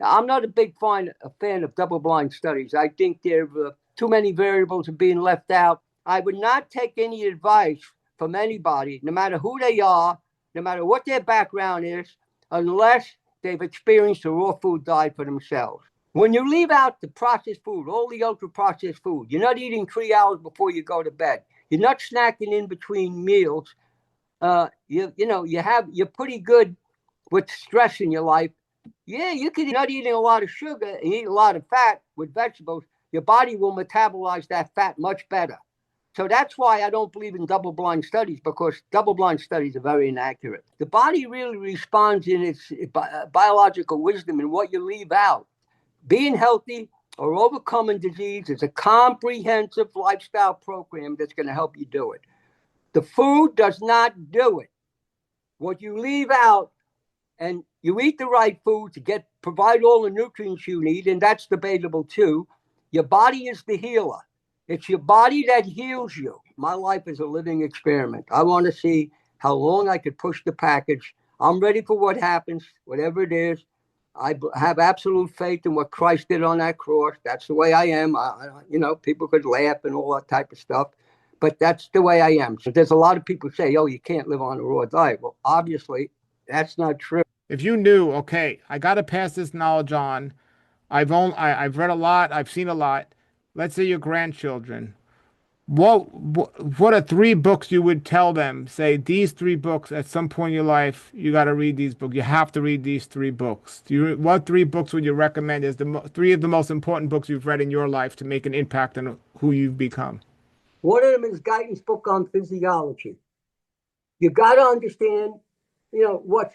I'm not a fan of double-blind studies. I think there are too many variables are being left out. I would not take any advice from anybody, no matter who they are, no matter what their background is, unless they've experienced a raw food diet for themselves. When you leave out the processed food, all the ultra-processed food, you're not eating 3 hours before you go to bed. You're not snacking in between meals. You're pretty good with stress in your life. Yeah, you could not eating a lot of sugar and eat a lot of fat with vegetables. Your body will metabolize that fat much better. So that's why I don't believe in double-blind studies, because double-blind studies are very inaccurate. The body really responds in its biological wisdom in what you leave out. Being healthy or overcoming disease is a comprehensive lifestyle program that's going to help you do it. The food does not do it. What you leave out, and you eat the right food to provide all the nutrients you need, and that's debatable too. Your body is the healer. It's your body that heals you. My life is a living experiment. I want to see how long I could push the package. I'm ready for what happens, whatever it is. I have absolute faith in what Christ did on that cross. That's the way I am. People could laugh and all that type of stuff, but that's the way I am. So there's a lot of people say, oh, you can't live on a raw diet. Well, obviously, that's not true. If you knew, okay, I got to pass this knowledge on. I've read a lot. I've seen a lot. Let's say your grandchildren. What are 3 books you would tell them? Say these 3 books at some point in your life, you got to read these books. You have to read these 3 books. What 3 books would you recommend as the 3 of the most important books you've read in your life to make an impact on who you've become? One of them is Guyton's book on physiology. You got to understand,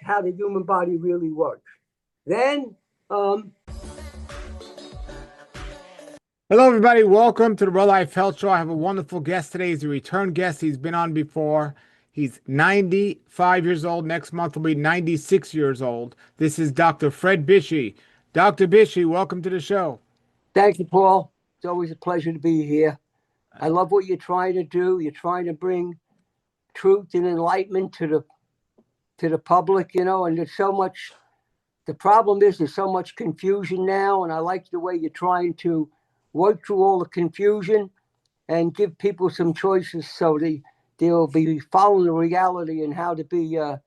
how the human body really works. Then, Hello, everybody. Welcome to the Real Life Health Show. I have a wonderful guest today. He's a return guest. He's been on before. He's 95 years old. Next month will be 96 years old. This is Dr. Fred Bisci. Dr. Bisci, welcome to the show. Thank you, Paul. It's always a pleasure to be here. I love what you're trying to do. You're trying to bring truth and enlightenment to the public, and there's so much. The problem is there's so much confusion now, and I like the way you're trying to work through all the confusion and give people some choices so they'll be following the reality and how to be a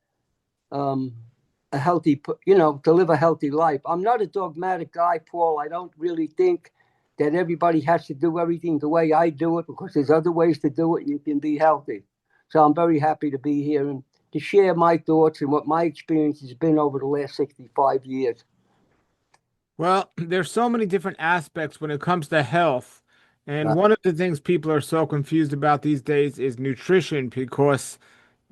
healthy, to live a healthy life. I'm not a dogmatic guy, Paul. I don't really think that everybody has to do everything the way I do it, because there's other ways to do it and you can be healthy. So I'm very happy to be here and to share my thoughts and what my experience has been over the last 65 years. Well, there's so many different aspects when it comes to health. And one of the things people are so confused about these days is nutrition, because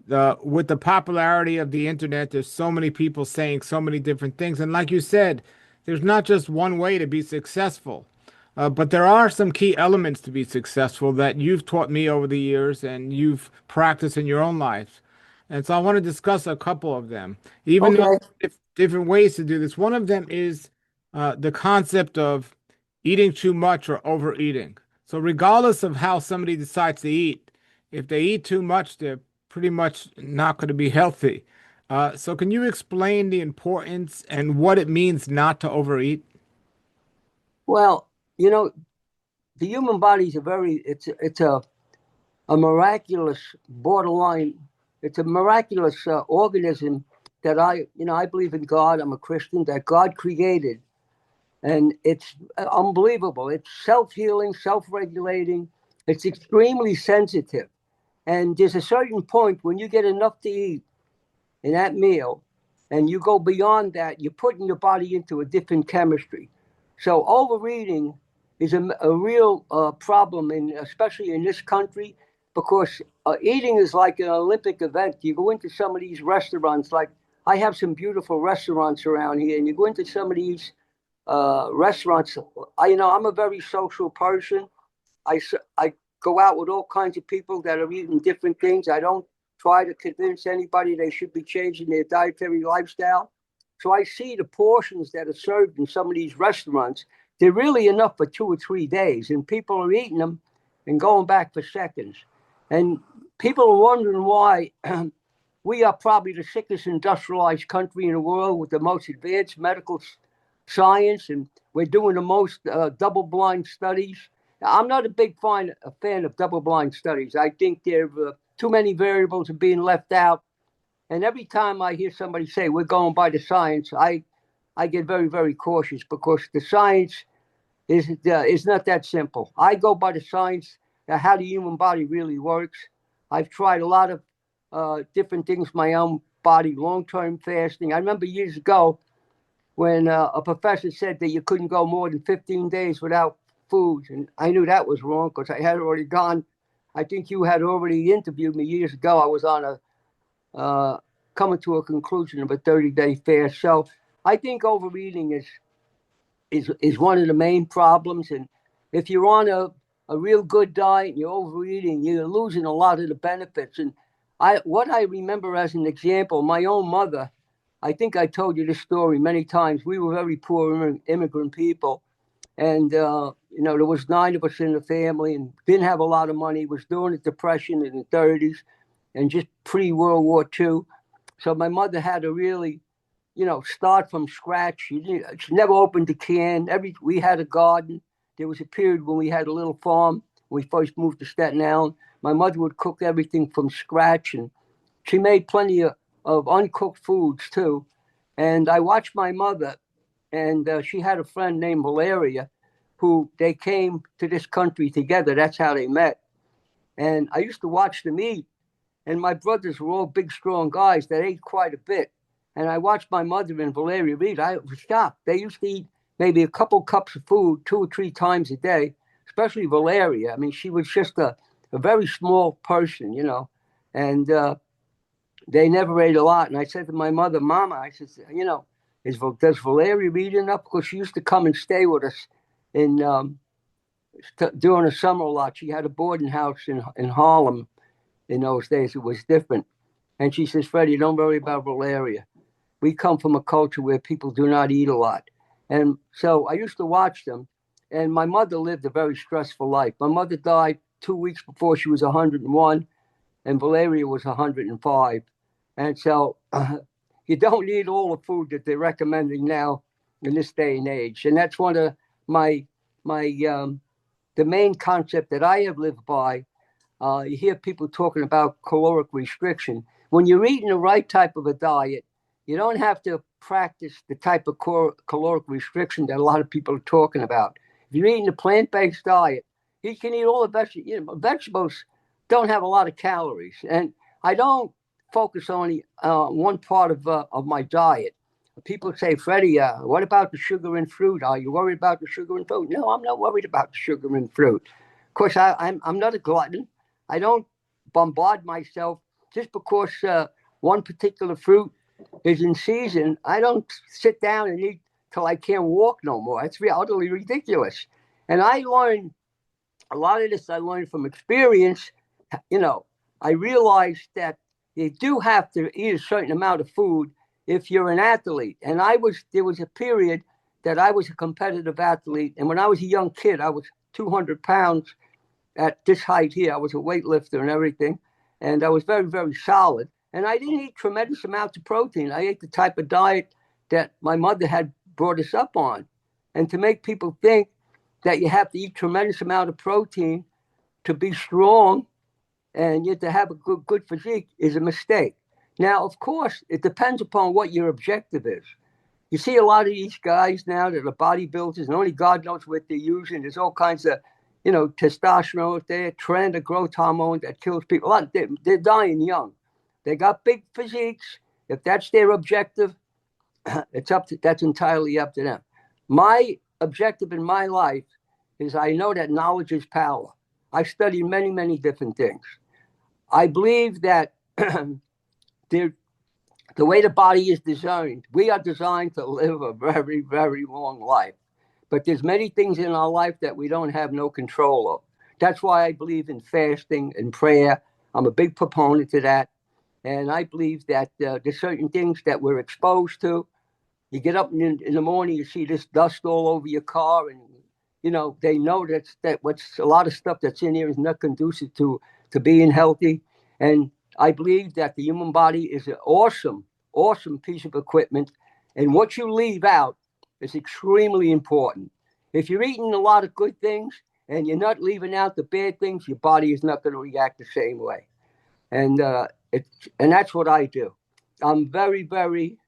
with the popularity of the internet, there's so many people saying so many different things. And like you said, there's not just one way to be successful. But there are some key elements to be successful that you've taught me over the years and you've practiced in your own life. And so I want to discuss a couple of them, even though different ways to do this. One of them is the concept of eating too much or overeating. So regardless of how somebody decides to eat, if they eat too much, they're pretty much not going to be healthy. So can you explain the importance and what it means not to overeat? Well, the human body is it's a miraculous borderline. It's a miraculous organism that I believe in God. I'm a Christian, that God created. And it's unbelievable. It's self-healing, self-regulating. It's extremely sensitive. And there's a certain point when you get enough to eat in that meal and you go beyond that, you're putting your body into a different chemistry. So overeating is a real problem, especially in this country, because eating is like an Olympic event. You go into some of these restaurants, like I have some beautiful restaurants around here, and you go into some of these restaurants. I'm a very social person. I go out with all kinds of people that are eating different things. I don't try to convince anybody they should be changing their dietary lifestyle. So I see the portions that are served in some of these restaurants. They're really enough for 2 or 3 days, and people are eating them and going back for seconds. And people are wondering why we are probably the sickest industrialized country in the world with the most advanced medical science, and we're doing the most double-blind studies. I'm not a big fan of double-blind studies. I think there are too many variables are being left out. And every time I hear somebody say we're going by the science, I get very, very cautious because the science is not that simple. I go by the science, how the human body really works. I've tried a lot of different things, my own body, long-term fasting. I remember years ago when a professor said that you couldn't go more than 15 days without food. And I knew that was wrong because I had already gone. I think you had already interviewed me years ago. I was on coming to a conclusion of a 30-day fast. So I think overeating is one of the main problems. And if you're on a real good diet and you're overeating, you're losing a lot of the benefits. And what I remember as an example, my own mother, I think I told you this story many times. We were very poor immigrant people. And, there was 9 of us in the family and didn't have a lot of money, was during the Depression in the 30s and just pre-World War II. So my mother had to really, start from scratch. She never opened a can. We had a garden. There was a period when we had a little farm. When we first moved to Staten Island. My mother would cook everything from scratch, and she made plenty of uncooked foods too. And I watched my mother, and she had a friend named Valeria, who they came to this country together. That's how they met. And I used to watch them eat. And my brothers were all big, strong guys that ate quite a bit. And I watched my mother and Valeria eat. I was shocked. They used to eat maybe a couple cups of food 2 or 3 times a day, especially Valeria. I mean, she was just a very small person, and they never ate a lot. And I said to my mother, Mama, I said, does Valeria eat enough? Because she used to come and stay with us during the summer a lot. She had a boarding house in Harlem. In those days, it was different. And she says, Freddie, don't worry about Valeria. We come from a culture where people do not eat a lot. And so I used to watch them. And my mother lived a very stressful life. My mother died 2 weeks before she was 101, and Valeria was 105. And so you don't need all the food that they're recommending now in this day and age. And that's one of the main concept that I have lived by. You hear people talking about caloric restriction. When you're eating the right type of a diet, you don't have to practice the type of caloric restriction that a lot of people are talking about. If you're eating a plant-based diet, you can eat all the vegetables. Vegetables don't have a lot of calories. And I don't focus on one part of my diet. People say, Freddie, what about the sugar in fruit? Are you worried about the sugar in fruit? No, I'm not worried about the sugar in fruit. Of course, I'm not a glutton. I don't bombard myself just because one particular fruit is in season. I don't sit down and eat till I can't walk no more. It's utterly ridiculous. And I learned a lot of this. I learned from experience. I realized that you do have to eat a certain amount of food if you're an athlete. And there was a period that I was a competitive athlete. And when I was a young kid, I was 200 pounds. At this height here, I was a weightlifter and everything, and I was very, very solid. And I didn't eat tremendous amounts of protein. I ate the type of diet that my mother had brought us up on. And to make people think that you have to eat tremendous amount of protein to be strong and yet to have a good physique is a mistake. Now, of course, it depends upon what your objective is. You see a lot of these guys now that are bodybuilders, and only God knows what they're using. There's all kinds of testosterone there, trend of growth hormone that kills people. They're dying young. They got big physiques. If that's their objective, that's entirely up to them. My objective in my life is I know that knowledge is power. I've studied many, many different things. I believe that the way the body is designed, we are designed to live a very, very long life. But there's many things in our life that we don't have no control of. That's why I believe in fasting and prayer. I'm a big proponent to that. And I believe that there's certain things that we're exposed to. You get up in the morning, you see this dust all over your car, and they know that what's a lot of stuff that's in here is not conducive to being healthy. And I believe that the human body is an awesome, awesome piece of equipment. And what you leave out is extremely important. If you're eating a lot of good things and you're not leaving out the bad things, your body is not going to react the same way. And that's what I do. I'm very, very,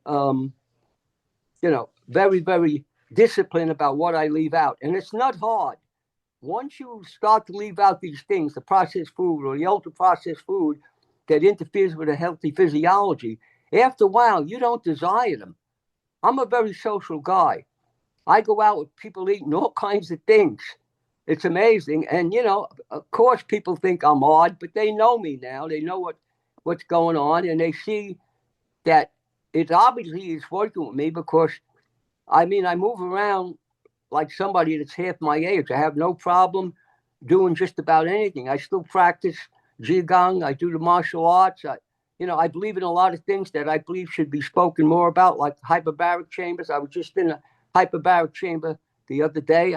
very, very disciplined about what I leave out, and it's not hard. Once you start to leave out these things, the processed food or the ultra processed food that interferes with a healthy physiology, after a while you don't desire them. I'm a very social guy. I go out with people eating all kinds of things. It's amazing. And, of course, people think I'm odd, but they know me now. They know what's going on, and they see that it obviously is working with me because, I move around like somebody that's half my age. I have no problem doing just about anything. I still practice Qigong. I do the martial arts. I believe in a lot of things that I believe should be spoken more about, like hyperbaric chambers. I was just in a hyperbaric chamber the other day.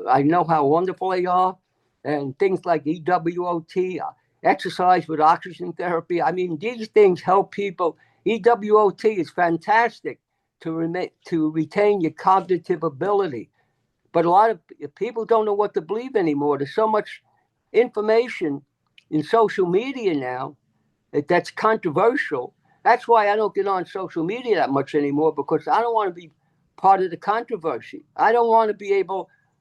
I know how wonderful they are, and things like EWOT, exercise with oxygen therapy. These things help people. EWOT is fantastic to retain your cognitive ability. But a lot of people don't know what to believe anymore. There's so much information in social media now that's controversial. That's why I don't get on social media that much anymore, because I don't want to be part of the controversy. I don't want to be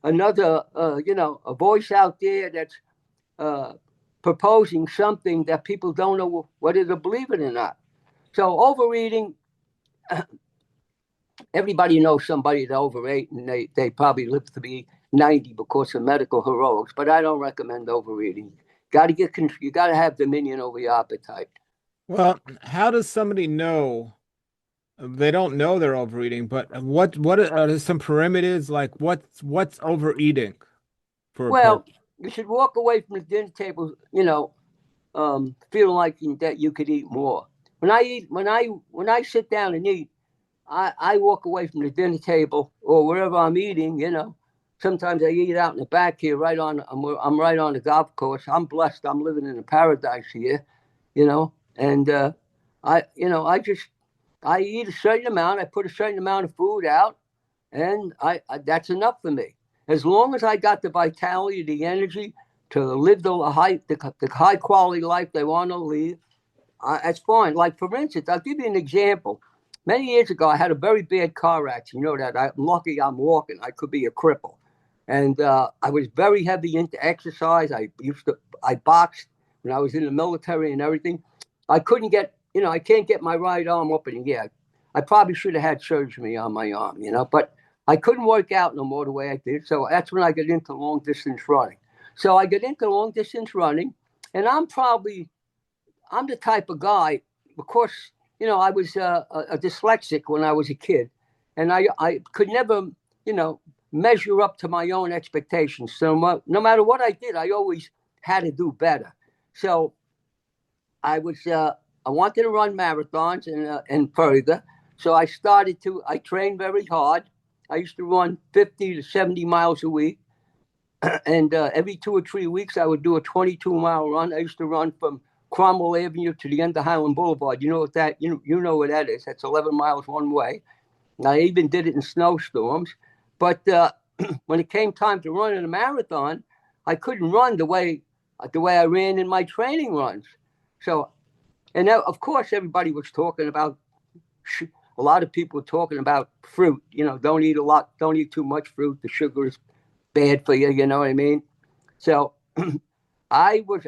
another a voice out there that's proposing something that people don't know whether to believe it or not. So overeating, everybody knows somebody that overate, and they probably live to be 90 because of medical heroics. But I don't recommend overeating. You got to have dominion over your appetite. Well, how does somebody know? They don't know they're overeating, but what are some parameters, like what's overeating for a Well, person? you should walk away from the dinner table, feeling like that you could eat more. When I sit down and eat, I walk away from the dinner table or wherever I'm eating. Sometimes I eat out in the back here, I'm right on the golf course. I'm blessed. I'm living in a paradise here, and I eat a certain amount. I put a certain amount of food out, and that's enough for me. As long as I got the vitality, the energy to live the high quality life they want to live, that's fine. Like, for instance, I'll give you an example. Many years ago, I had a very bad car accident. You know that. I'm lucky I'm walking. I could be a cripple. And I was very heavy into exercise. I boxed when I was in the military and everything. I can't get my right arm up in the air. I probably should have had surgery on my arm, but I couldn't work out no more the way I did. So that's when I got into long distance running. So I got into long distance running, and I'm the type of guy, of course, I was a dyslexic when I was a kid, and I could never, measure up to my own expectations. So no matter what I did, I always had to do better. So I wanted to run marathons and further. So I trained very hard. I used to run 50 to 70 miles a week. And every 2 or 3 weeks, I would do a 22-mile run. I used to run from Cromwell Avenue to the end of Highland Boulevard. You know what you know what that is. That's 11 miles one way. And I even did it in snowstorms. But when it came time to run in a marathon, I couldn't run the way I ran in my training runs. So, and now, of course, everybody was talking about. A lot of people were talking about fruit. Don't eat a lot. Don't eat too much fruit. The sugar is bad for you. You know what I mean? So I was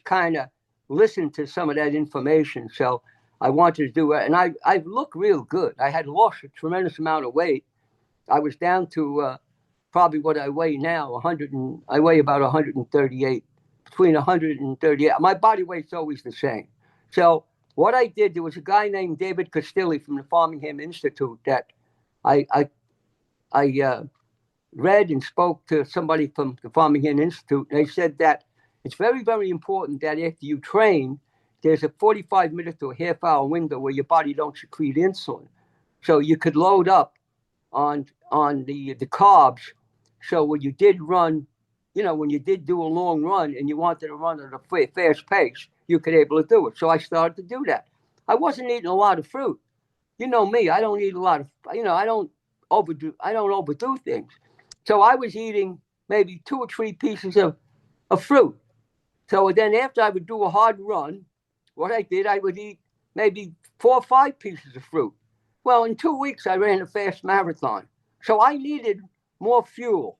kind of listening to some of that information. So I wanted to do it. And I looked real good. I had lost a tremendous amount of weight. I was down to probably what I weigh now, I weigh about 138, between 138. My body weight's always the same. So what I did, there was a guy named David Castilli from the Farmingham Institute that I read and spoke to somebody from the Farmingham Institute, and they said that it's very, very important that after you train, there's a 45-minute to a half-hour window where your body don't secrete insulin. So you could load up on the carbs. So when you did run, when you did do a long run and you wanted to run at a fast pace, you could able to do it. So I started to do that. I wasn't eating a lot of fruit. you know me, I don't eat a lot of, I don't overdo things. So I was eating maybe 2 or 3 pieces of fruit. So then after I would do a hard run, what I did, I would eat maybe 4 or 5 pieces of fruit. Well, in 2 weeks, I ran a fast marathon. So I needed more fuel.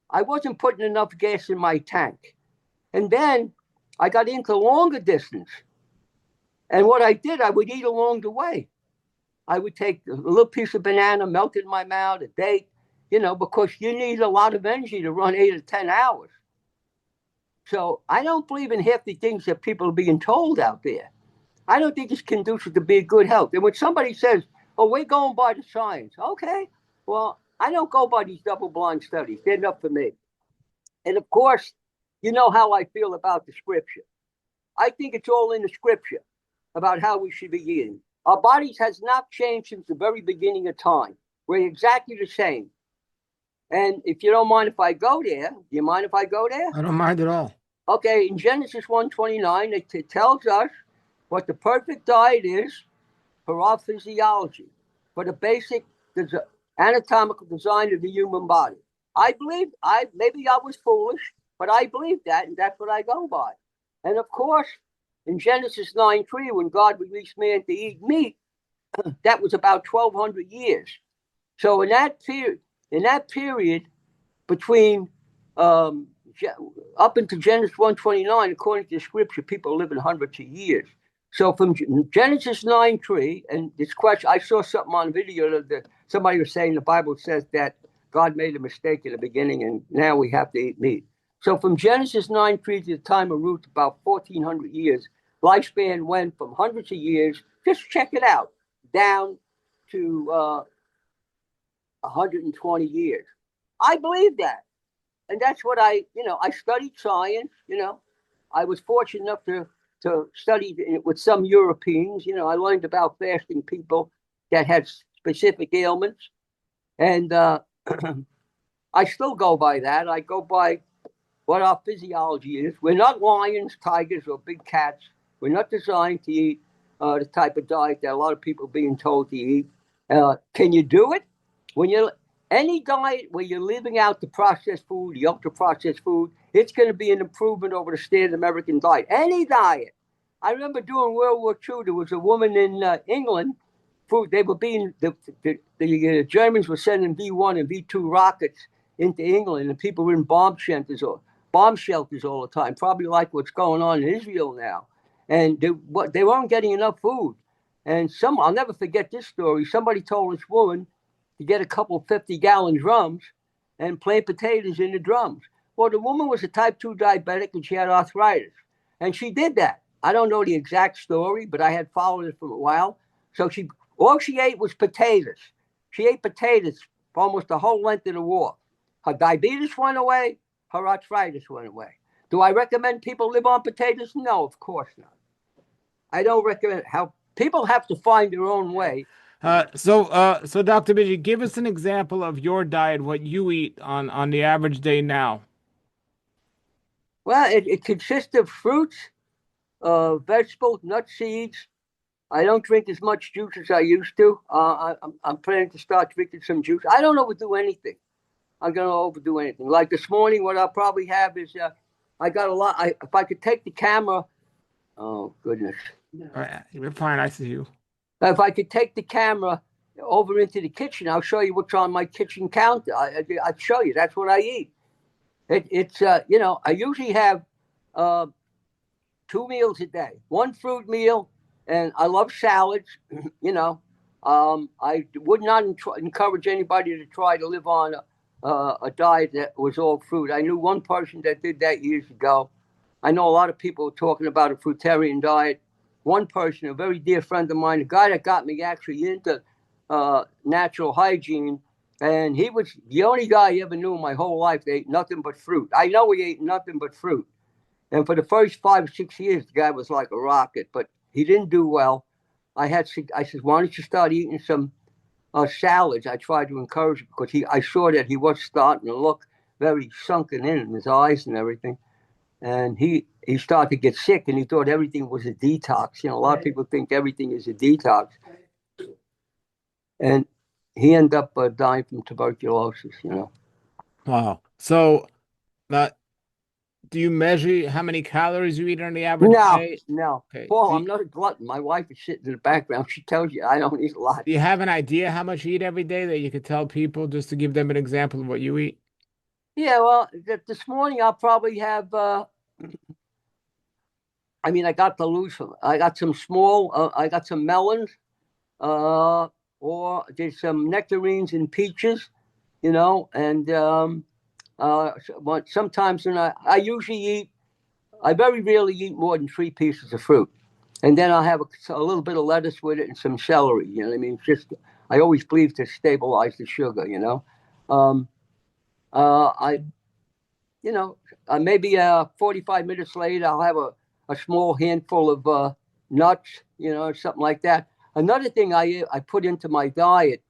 I wasn't putting enough gas in my tank. And then I got into longer distance. And what I did, I would eat along the way. I would take a little piece of banana, melt it in my mouth, a date, because you need a lot of energy to run 8 or 10 hours. So I don't believe in half the things that people are being told out there. I don't think it's conducive to be good health. And when somebody says, "Oh, we're going by the science," okay, well, I don't go by these double-blind studies. They're not for me. And of course, you know how I feel about the scripture. I think it's all in the scripture about how we should be eating. Our bodies has not changed since the very beginning of time. We're exactly the same. And if you don't mind if I go there, do you mind if I go there? I don't mind at all. Okay, in Genesis 1:29, it tells us what the perfect diet is for our physiology, for the basic anatomical design of the human body. I believe, maybe I was foolish, but I believe that, and that's what I go by. And of course, in Genesis 9:3, when God released man to eat meat, that was about 1,200 years. So in that period between up into Genesis 1:29, according to the scripture, people are living hundreds of years. So from Genesis 9:3, and this question, I saw something on video that somebody was saying the Bible says that God made a mistake in the beginning and now we have to eat meat. So from Genesis 9:3 to the time of Ruth, about 1,400 years, lifespan went from hundreds of years, just check it out, down to 120 years. I believe that. And that's what I studied science, I was fortunate enough to study it with some Europeans. I learned about fasting people that had specific ailments. And I still go by that. I go by what our physiology is. We're not lions, tigers, or big cats. We're not designed to eat the type of diet that a lot of people are being told to eat. Can you do it? Any diet where you're leaving out the processed food, the ultra-processed food, it's going to be an improvement over the standard American diet. Any diet. I remember during World War II, there was a woman in England. They were the Germans were sending V1 and V2 rockets into England, and people were in bomb shelters all the time, probably like what's going on in Israel now. And they weren't getting enough food. And I'll never forget this story. Somebody told this woman to get a couple of 50-gallon drums and plant potatoes in the drums. Well, the woman was a type 2 diabetic and she had arthritis. And she did that. I don't know the exact story, but I had followed it for a while. So all she ate was potatoes. She ate potatoes for almost the whole length of the war. Her diabetes went away. Her arthritis went away. Do I recommend people live on potatoes? No, of course not. I don't recommend how people have to find their own way. So Dr. Bisci, give us an example of your diet, what you eat on the average day now. Well, it consists of fruits, vegetables, nuts, seeds. I don't drink as much juice as I used to. I'm planning to start drinking some juice. I don't overdo anything. I'm going to overdo anything. Like this morning, what I'll probably have is I got a lot. If I could take the camera, oh, goodness. All right, you're fine. I see you. If I could take the camera over into the kitchen, I'll show you what's on my kitchen counter. I'd show you. That's what I eat. It's I usually have 2 meals a day. One fruit meal, and I love salads. I would not encourage anybody to try to live on a diet that was all fruit. I knew one person that did that years ago. I know a lot of people are talking about a fruitarian diet. One person, a very dear friend of mine, a guy that got me actually into natural hygiene, and he was the only guy I ever knew in my whole life that ate nothing but fruit. I know he ate nothing but fruit. And for the first 5 or 6 years, the guy was like a rocket, but he didn't do well. I said, why don't you start eating some salads? I tried to encourage him because I saw that he was starting to look very sunken in his eyes and everything. And he started to get sick, and he thought everything was a detox. A lot of people think everything is a detox. and he ended up dying from tuberculosis. Wow. So, uh, do you measure how many calories you eat on the average No, day? no, Okay. Paul, I'm not a glutton. My wife is sitting in the background. She tells you I don't eat a lot. Do you have an idea how much you eat every day that you could tell people just to give them an example of what you eat? Yeah, well, this morning I'll probably have. I got the loose. I got some small. I got some melons. Or there's some nectarines and peaches. And sometimes when I usually eat. I very rarely eat more than 3 pieces of fruit, and then I'll have a little bit of lettuce with it and some celery. You know what I mean? I always believe to stabilize the sugar. Um, I maybe 45 minutes later, I'll have a small handful of nuts, something like that. Another thing I put into my diet,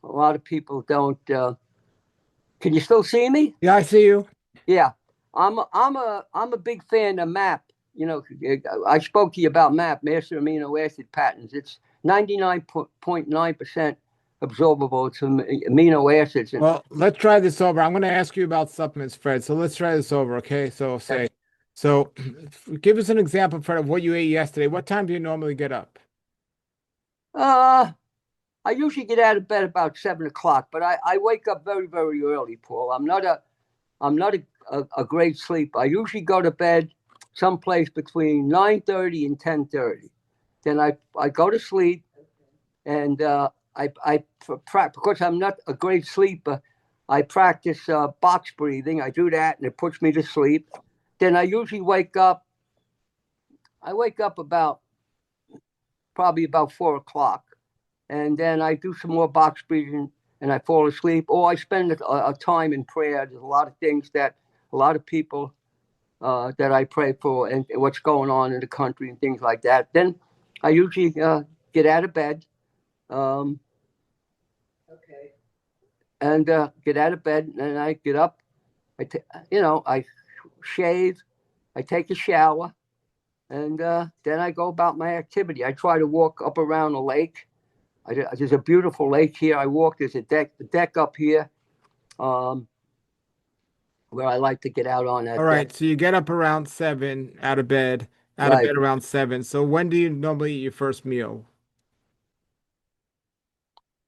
a lot of people don't. Can you still see me? Yeah, I see you. Yeah, I'm a big fan of MAP. I spoke to you about MAP, master amino acid patterns. It's 99.9% absorbable. It's amino acids. Well, let's try this over. I'm going to ask you about supplements, Fred. So let's try this over, okay? So give us an example, Fred, of what you ate yesterday. What time do you normally get up? Uh, I usually get out of bed about 7 o'clock, but I wake up very, very early, Paul. I'm not a great sleeper. I usually go to bed someplace between 9:30 and 10:30. Then I go to sleep, and because I'm not a great sleeper, I practice box breathing. I do that, and it puts me to sleep. Then I usually wake up. I wake up probably about 4 o'clock, and then I do some more box breathing, and I fall asleep. Or I spend a time in prayer. There's a lot of things that a lot of people that I pray for, and what's going on in the country and things like that. Then I usually get out of bed. Um, okay. And get out of bed, and I get up. I shave. I take a shower, and then I go about my activity. I try to walk up around the lake. There's a beautiful lake here. I walk. There's a deck up here, um, where I like to get out on that All right, deck. so you get up around 7, out of Right. bed around 7. So when do you normally eat your first meal?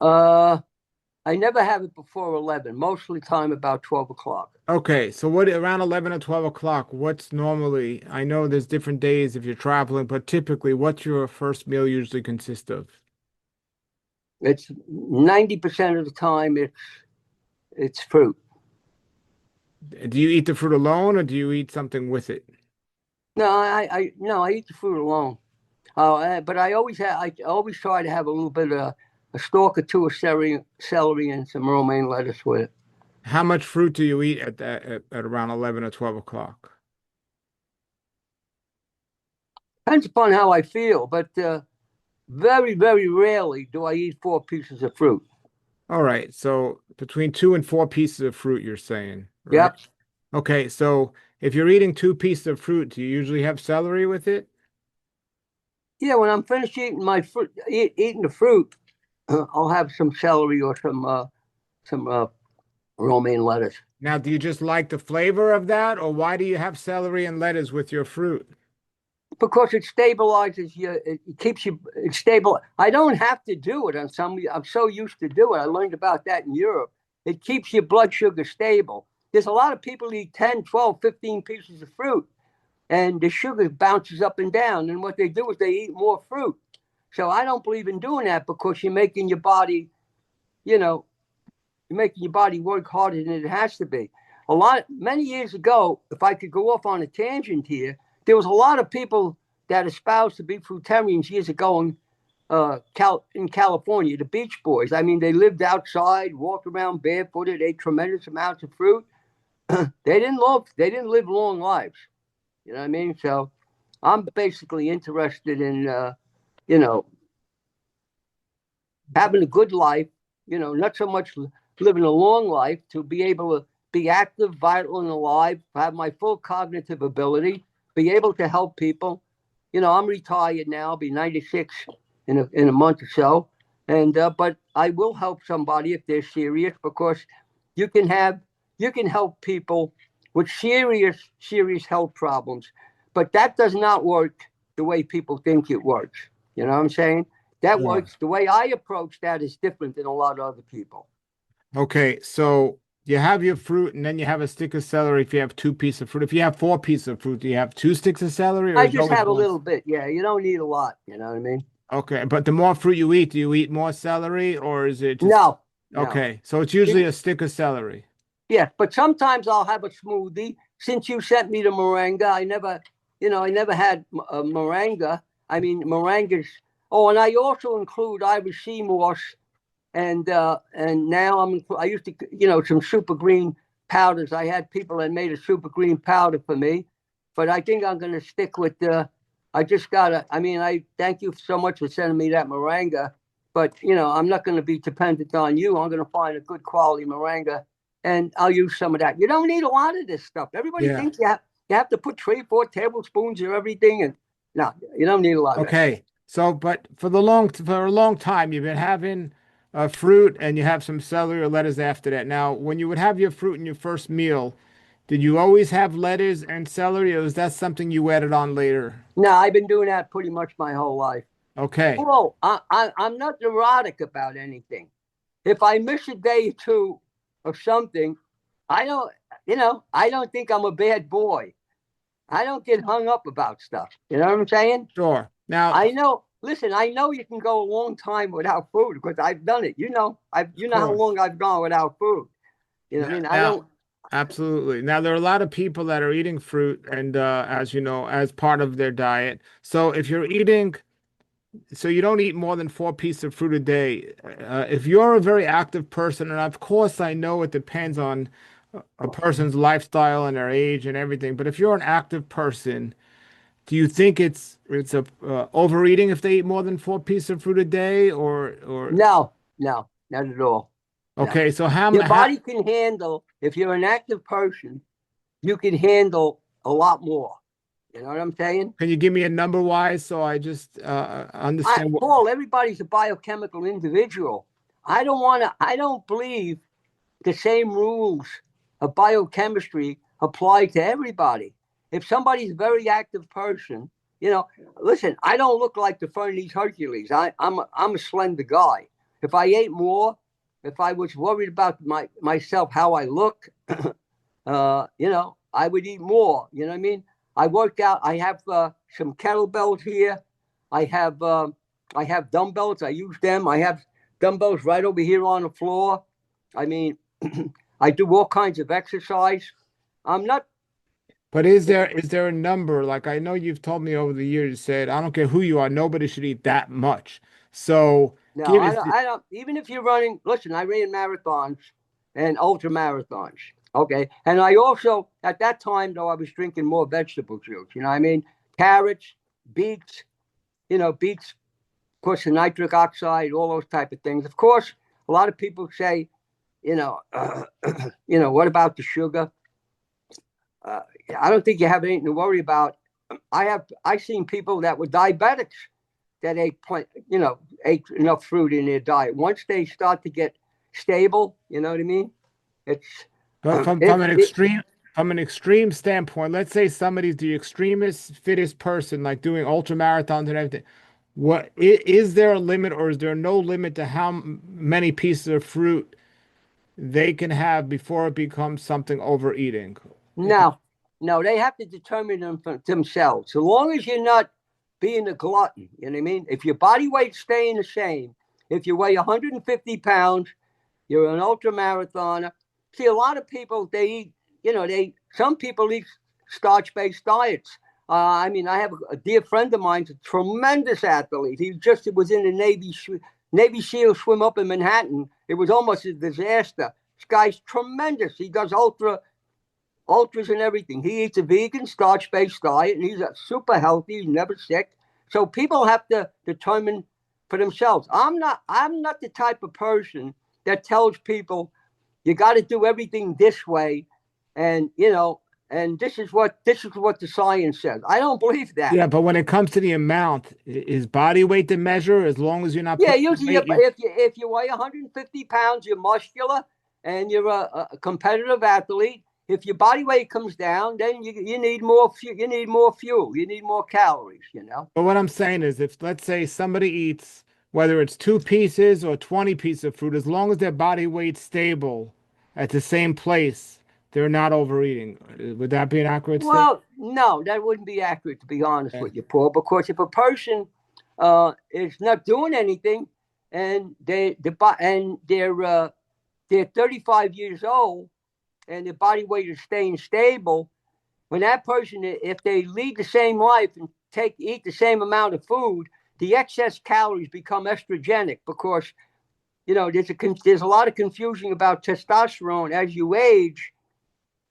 Uh, I never have it before 11. Most of the time, about 12 o'clock. Okay, so what around 11 or 12 o'clock, what's normally, I know there's different days if you're traveling, but typically what's your first meal usually consist of? It's 90% of the time. It's fruit. Do you eat the fruit alone or do you eat something with it? No, no, I eat the fruit alone. But I always try to have a little bit of a stalk or two of celery and some romaine lettuce with it. How much fruit do you eat at around 11 or 12 o'clock? Depends upon how I feel, but very, very rarely do I eat 4 pieces of fruit. All right, so between 2 and 4 pieces of fruit, you're saying, right? Yep. Okay, so if you're eating 2 pieces of fruit, do you usually have celery with it? Yeah, when I'm finished eating my fruit, eating the fruit, I'll have some celery or some romaine lettuce. Now, do you just like the flavor of that, or why do you have celery and lettuce with your fruit? Because it stabilizes you. It keeps you stable. I don't have to do it on some. I'm so used to do it. I learned about that in Europe. It keeps your blood sugar stable. There's a lot of people who eat 10, 12, 15 pieces of fruit, and the sugar bounces up and down. And what they do is they eat more fruit. So I don't believe in doing that because you're making your body, you know, you're making your body work harder than it has to be. Many years ago, if I could go off on a tangent here, there was a lot of people that espoused to be fruitarians years ago in California, the Beach Boys. I mean, they lived outside, walked around barefooted, ate tremendous amounts of fruit. They didn't live long lives. You know what I mean? So I'm basically interested in, you know, having a good life, not so much living a long life, to be able to be active, vital, and alive, have my full cognitive ability, be able to help people. I'm retired now, I'll be 96 in a month or so. And but I will help somebody if they're serious, because you can help people with serious health problems, but that does not work the way people think it works. You know what I'm saying? That Sure. works. The way I approach that is different than a lot of other people. Okay, so you have your fruit and then you have a stick of celery if you have two pieces of fruit. If you have four pieces of fruit, do you have two sticks of celery or I is it just always have a one? little bit. Yeah, you don't need a lot. You know what I mean? Okay, but the more fruit you eat, do you eat more celery or is it just No, no. okay? So it's usually a stick of celery. Yeah, but sometimes I'll have a smoothie. Since you sent me the moringa, I never had a moringa. I mean, moringas. Oh, and I also include Irish sea moss, and now I used to, some super green powders. I had people that made a super green powder for me, but I think I'm going to stick with the. I just gotta. I mean, I thank you so much for sending me that moringa, but I'm not going to be dependent on you. I'm going to find a good quality moringa, and I'll use some of that. You don't need a lot of this stuff. Everybody Yeah. thinks you have to put 3 or 4 tablespoons of everything, and no, you don't need a lot of that stuff. Okay. So, but for a long time, you've been having fruit and you have some celery or lettuce after that. Now, when you would have your fruit in your first meal, did you always have lettuce and celery, or is that something you added on later? No, I've been doing that pretty much my whole life. Okay. Oh, I'm not neurotic about anything. If I miss a day or two of something, I don't, I don't think I'm a bad boy. I don't get hung up about stuff. You know what I'm saying? Sure. Now, I know. Listen, I know you can go a long time without food because I've done it. of You know how course. long I've gone without food. You know what I Now, mean? I now, don't. absolutely. Now, there are a lot of people that are eating fruit and, as you know, as part of their diet. So if you're eating so you don't eat more than four pieces of fruit a day. If you're a very active person, and of course I know it depends on a person's lifestyle and their age and everything, but if you're an active person, do you think it's a overeating if they eat more than four pieces of fruit a day, or No, no, not at all. No. okay? So Your how body can handle. If you're an active person, you can handle a lot more. You know what I'm saying? can you give me a number wise so I just understand what? Paul, everybody's a biochemical individual. I don't believe the same rules of biochemistry apply to everybody. If somebody's a very active person, listen, I don't look like the Fernese Hercules. I'm a slender guy. If I ate more, if I was worried about myself, how I look, I would eat more. You know what I mean? I work out. I have some kettlebells here. I have uh, I have dumbbells. I use them. I have dumbbells right over here on the floor. I mean, I do all kinds of exercise. I'm not. But is there a number? Like I know you've told me over the years, you said, I don't care who you are, nobody should eat that much. So No, give I us don't. I don't. Even if you're running, listen. I ran marathons and ultra marathons. Okay, and I also at that time though I was drinking more vegetable juice. You know what I mean? Carrots, beets. Beets, of course, the nitric oxide, all those type of things. Of course, a lot of people say, what about the sugar? Uh, I don't think you have anything to worry about. I've seen people that were diabetics that ate enough fruit in their diet. Once they start to get stable, you know what I mean? It's but from it, from an it extreme standpoint, let's say somebody's the extremist fittest person, like doing ultra marathons and everything. Is there a limit or is there no limit to how many pieces of fruit they can have before it becomes something overeating? no, no, they have to determine them for themselves. So long as you're not being a glutton, you know what I mean? If your body weight's staying the same, if you weigh 150 pounds, you're an ultra marathoner. See, a lot of people they eat, some people eat starch-based diets. I mean, I have a dear friend of mine, a tremendous athlete. He just was in the Navy SEAL swim up in Manhattan. It was almost a disaster. This guy's tremendous. He does ultras and everything. He eats a vegan starch-based diet, and he's super healthy. He's never sick. So people have to determine for themselves. I'm not. I'm not the type of person that tells people you got to do everything this way, and And this is what the science says. I don't believe that. Yeah, but when it comes to the amount, is body weight the measure? As long as you're not Yeah, putting usually weight, if you weigh 150 pounds, you're muscular and you're a competitive athlete. If your body weight comes down, then you need more you need more fuel. You need more calories. You know. but what I'm saying is, if let's say somebody eats, whether it's 2 pieces or 20 pieces of fruit, as long as their body weight's stable at the same place, they're not overeating. Would that be an accurate statement? Well, no, that wouldn't be accurate, to be honest Yeah. with you, Paul. Because if a person is not doing anything, and they're 35 years old, and their body weight is staying stable, when that person, if they lead the same life and eat the same amount of food, the excess calories become estrogenic because there's a lot of confusion about testosterone as you age.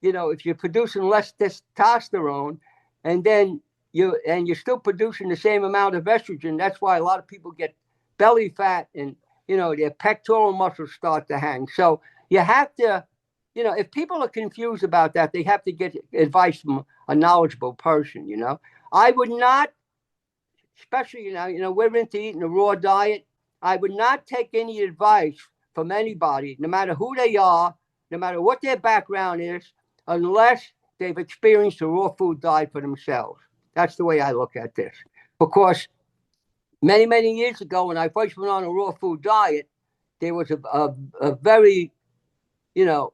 If you're producing less testosterone, and then you're still producing the same amount of estrogen, that's why a lot of people get belly fat and their pectoral muscles start to hang. So you have to, if people are confused about that, they have to get advice from a knowledgeable person. I would not, especially we're into eating a raw diet. I would not take any advice from anybody, no matter who they are, no matter what their background is, unless they've experienced a raw food diet for themselves. That's the way I look at this. Because many, many years ago, when I first went on a raw food diet, there was a very, a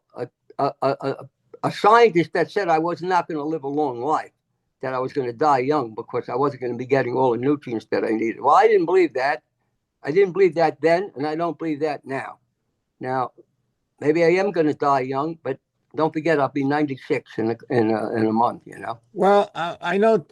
scientist that said I was not going to live a long life, that I was going to die young because I wasn't going to be getting all the nutrients that I needed. Well, I didn't believe that. I didn't believe that then, and I don't believe that now. Now, maybe I am going to die young, but don't forget I'll be 96 in a month. Well, I know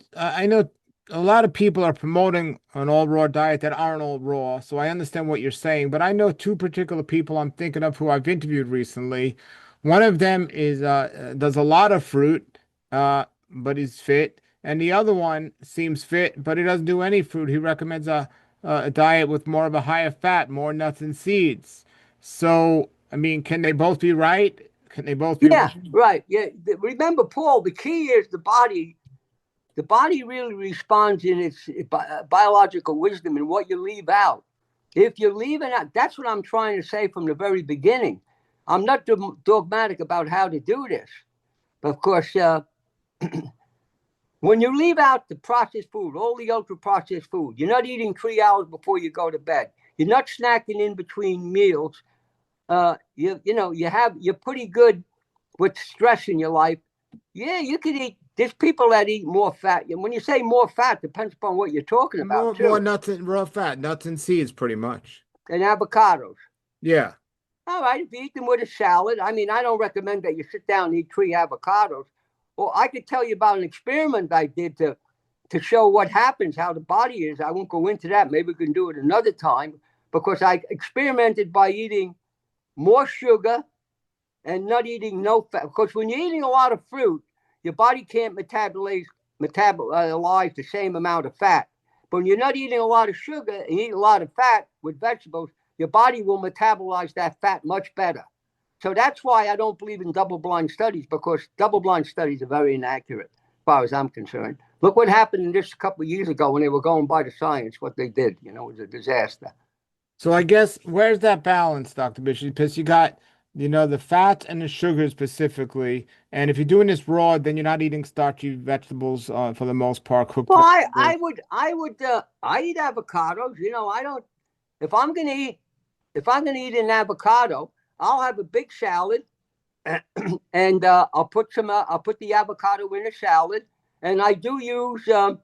a lot of people are promoting an all raw diet that aren't all raw, so I understand what you're saying. But I know two particular people I'm thinking of who I've interviewed recently. One of them is does a lot of fruit, but he's fit, and the other one seems fit, but he doesn't do any fruit. He recommends a diet with more of a higher fat, more nuts and seeds. So, I mean, can they both be right? Can they both be Yeah, wrong? right. Yeah. Remember, Paul, the key is the body. The body really responds in its biological wisdom and what you leave out. If you're leaving out, that's what I'm trying to say from the very beginning. I'm not dogmatic about how to do this. But of course, when you leave out the processed food, all the ultra processed food, you're not eating 3 hours before you go to bed. You're not snacking in between meals. You're pretty good with stress in your life. Yeah, you could eat. There's people that eat more fat. And when you say more fat, depends upon what you're talking about More too. nuts and raw fat, nuts and seeds, pretty much. And avocados. Yeah. All right, if you eat them with a salad, I mean, I don't recommend that you sit down and eat 3 avocados. Well, I could tell you about an experiment I did to show what happens, how the body is. I won't go into that. Maybe we can do it another time because I experimented by eating more sugar and not eating no fat. Because when you're eating a lot of fruit, your body can't metabolize the same amount of fat. But when you're not eating a lot of sugar and you eat a lot of fat with vegetables, your body will metabolize that fat much better. So that's why I don't believe in double-blind studies, because double-blind studies are very inaccurate as far as I'm concerned. Look what happened just a couple of years ago when they were going by the science. What they did, it was a disaster. So I guess where's that balance, Dr. Bisci? Because you got, the fats and the sugar specifically. And if you're doing this raw, then you're not eating starchy vegetables for the most part, cooked Well, vegetables. I eat avocados. I don't. If I'm gonna eat, if I'm gonna eat an avocado, I'll have a big salad, and I'll put the avocado in a salad, and I do use some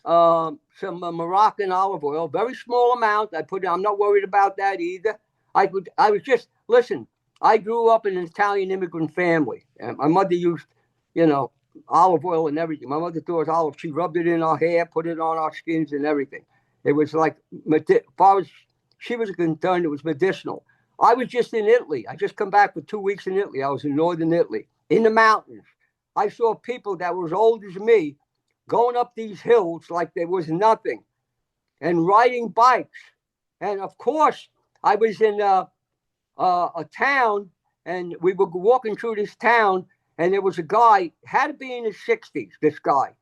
Moroccan olive oil, very small amount. I'm not worried about that either. I was just listen. I grew up in an Italian immigrant family, and my mother used, you know, olive oil and everything. My mother threw us olive. She rubbed it in our hair, put it on our skins, and everything. It was like, as far as she was concerned, it was medicinal. I was just in Italy. I just come back for 2 weeks in Italy. I was in northern Italy, in the mountains. I saw people that were as old as me going up these hills like there was nothing and riding bikes. And of course, I was in a town, and we were walking through this town, and there was a guy, had to be in his 60s, this guy.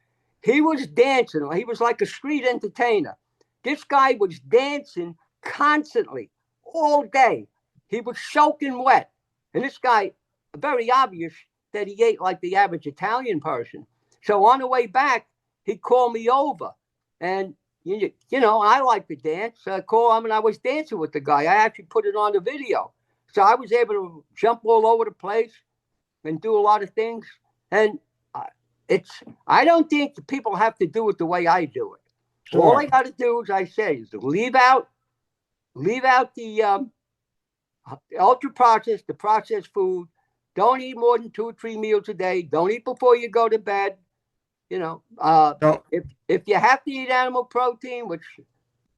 He was dancing. He was like a street entertainer. This guy was dancing constantly, all day. He was soaking wet. And this guy, very obvious that he ate like the average Italian person. So on the way back, he called me over. And, I like to dance. So I called him, and I was dancing with the guy. I actually put it on the video. So I was able to jump all over the place and do a lot of things. And I don't think people have to do it the way I do it. Sure. All I got to do, as I say, is to leave out the ultra processed, the processed food. Don't eat more than 2 or 3 meals a day. Don't eat before you go to bed. If you have to eat animal protein, which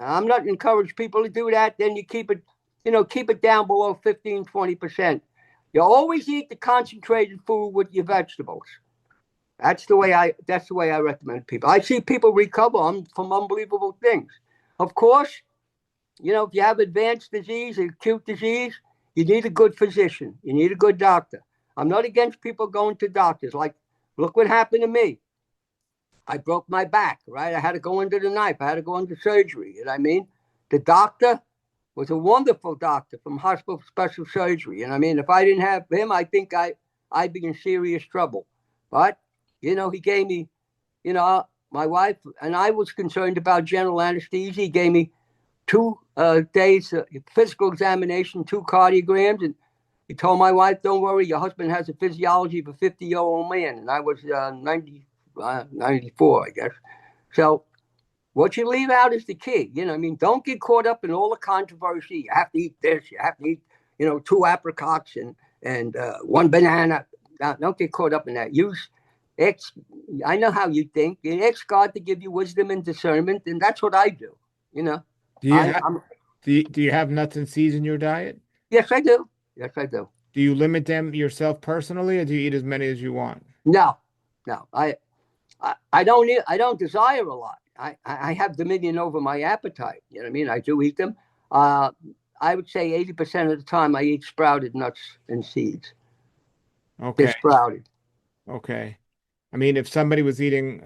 I'm not encourage people to do that, then you keep it down below 15-20%. You always eat the concentrated food with your vegetables. That's the way I recommend people. I see people recover from unbelievable things. Of course, if you have advanced disease, acute disease, you need a good physician. You need a good doctor. I'm not against people going to doctors. Like, look what happened to me. I broke my back, right? I had to go under the knife. I had to go under surgery. You know what I mean? The doctor was a wonderful doctor from Hospital Special Surgery. You know what I mean? If I didn't have him, I think I'd be in serious trouble. But, he gave me, my wife and I was concerned about general anesthesia. He gave me 2 days physical examination, 2 cardiograms, and he told my wife, "Don't worry, your husband has the physiology of a 50-year-old man." And I was 94, I guess. So what you leave out is the key. Don't get caught up in all the controversy. You have to eat this. You have to eat, 2 apricots and 1 banana. Don't get caught up in that. I know how you think. And ask God to give you wisdom and discernment, and that's what I do. Do you have nuts and seeds in your diet? Yes, I do. Yes, I do. Do you limit them yourself personally, or do you eat as many as you want? No. I don't desire a lot. I have dominion over my appetite. You know what I mean? I do eat them. I would say 80% of the time I eat sprouted nuts and seeds. Okay. They're sprouted. Okay. I mean, if somebody was eating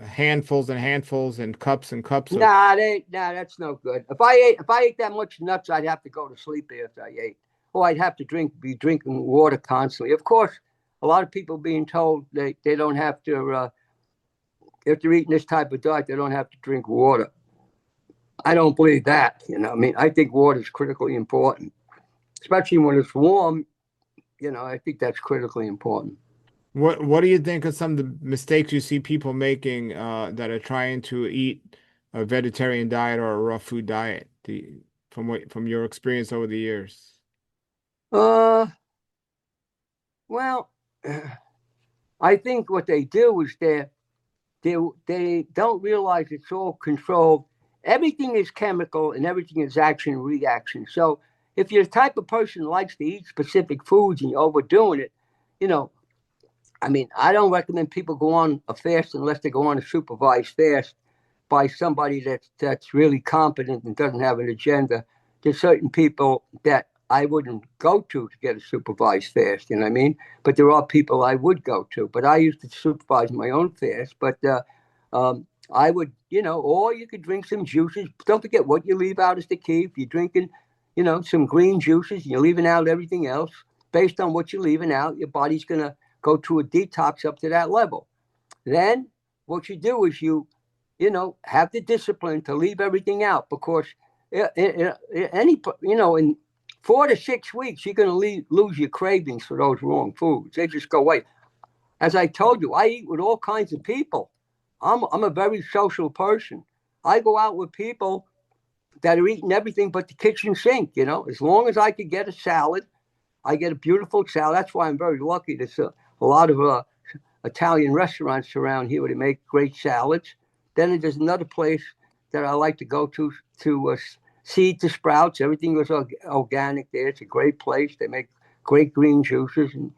handfuls and handfuls and cups of that's no good. If I ate that much nuts, I'd have to go to sleep after I ate, or I'd have to be drinking water constantly. Of course, a lot of people being told they don't have to. If they're eating this type of diet, they don't have to drink water. I don't believe that. I think water is critically important, especially when it's warm. I think that's critically important. What do you think of some of the mistakes you see people making that are trying to eat a vegetarian diet or a raw food diet? From your experience over the years? Well, I think what they do is they don't realize it's all controlled. Everything is chemical and everything is action and reaction. So if you're the type of person who likes to eat specific foods and you're overdoing it, I don't recommend people go on a fast unless they go on a supervised fast by somebody that's really competent and doesn't have an agenda. There's certain people that I wouldn't go to get a supervised fast, you know what I mean? But there are people I would go to. But I used to supervise my own fast. But I would, or you could drink some juices. Don't forget what you leave out is the key. If you're drinking, some green juices and you're leaving out everything else, based on what you're leaving out, your body's going to go to a detox up to that level. Then what you do is you have the discipline to leave everything out, because in 4 to 6 weeks, you're going to lose your cravings for those wrong foods. They just go away. As I told you, I eat with all kinds of people. I'm a very social person. I go out with people that are eating everything but the kitchen sink. As long as I could get a salad, I get a beautiful salad. That's why I'm very lucky. There's a lot of Italian restaurants around here where they make great salads. Then there's another place that I like to go to Seed to Sprouts. Everything was organic there. It's a great place. They make great green juices. And,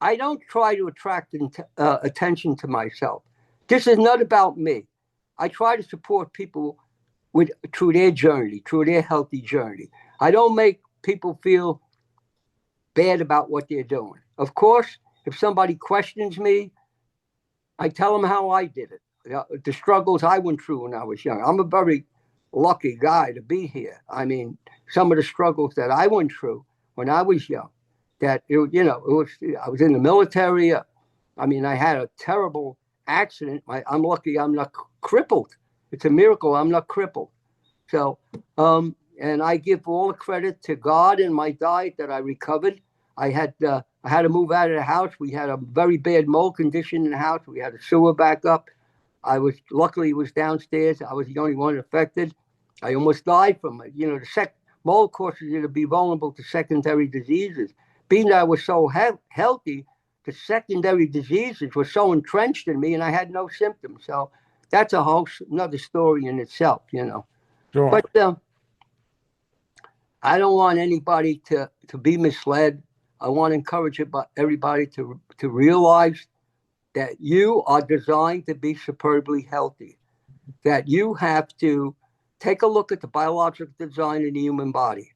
I don't try to attract attention to myself. This is not about me. I try to support people through their journey, through their healthy journey. I don't make people feel bad about what they're doing. Of course, if somebody questions me, I tell them how I did it, the struggles I went through when I was young. I'm a very lucky guy to be here. I mean, some of the struggles that I went through when I was young, I was in the military. I mean, I had a terrible accident. I'm lucky I'm not crippled. It's a miracle I'm not crippled. So, and I give all the credit to God and my diet that I recovered. I had to move out of the house. We had a very bad mold condition in the house. We had a sewer back up. Luckily it was downstairs. I was the only one affected. I almost died from it. The mold causes you to be vulnerable to secondary diseases. Being that I was so healthy, the secondary diseases were so entrenched in me, and I had no symptoms. So that's another story in itself. Sure. But I don't want anybody to be misled. I want to encourage everybody to realize that you are designed to be superbly healthy, that you have to take a look at the biological design of the human body.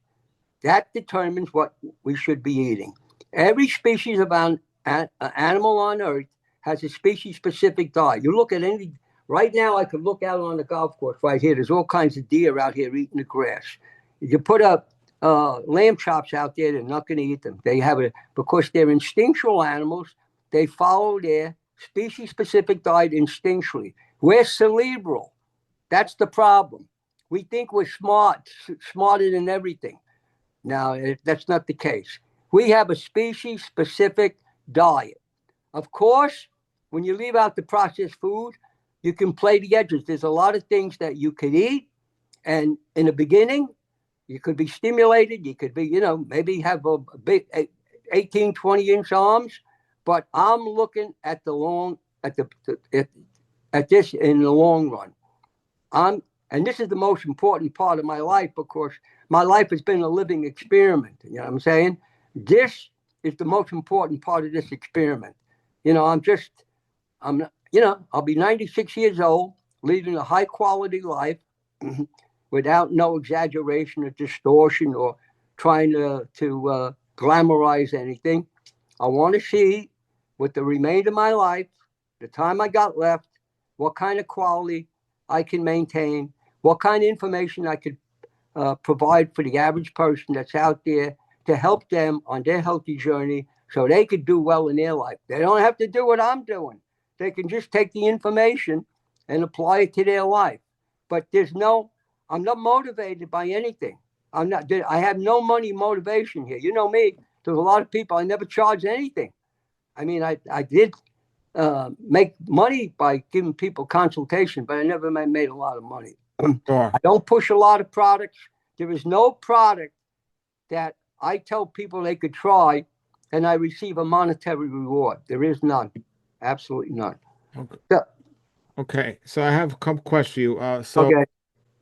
That determines what we should be eating. Every species of animal on Earth has a species-specific diet. You look at right now I could look out on the golf course right here. There's all kinds of deer out here eating the grass. You put up lamb chops out there, they're not going to eat them. They have because they're instinctual animals. They follow their species-specific diet instinctually. We're cerebral. That's the problem. We think we're smarter than everything. Now, that's not the case. We have a species-specific diet. Of course, when you leave out the processed food, you can play the edges. There's a lot of things that you could eat, and in the beginning, you could be stimulated. You could be, maybe have a big 18, 20-inch arms. But I'm looking at at this in the long run. And this is the most important part of my life, because my life has been a living experiment. You know what I'm saying? This is the most important part of this experiment. I'll be 96 years old, leading a high quality life without no exaggeration or distortion or trying to glamorize anything. I want to see, with the remainder of my life, the time I got left, what kind of quality I can maintain, what kind of information I could provide for the average person that's out there to help them on their healthy journey so they could do well in their life. They don't have to do what I'm doing. They can just take the information and apply it to their life. But I'm not motivated by anything. I have no money motivation here. You know me, there's a lot of people, I never charge anything. I mean, I did make money by giving people consultation, but I never made a lot of money. Sure. I don't push a lot of products. There is no product that I tell people they could try and I receive a monetary reward. There is none. Absolutely none. Okay. So I have a couple questions for you.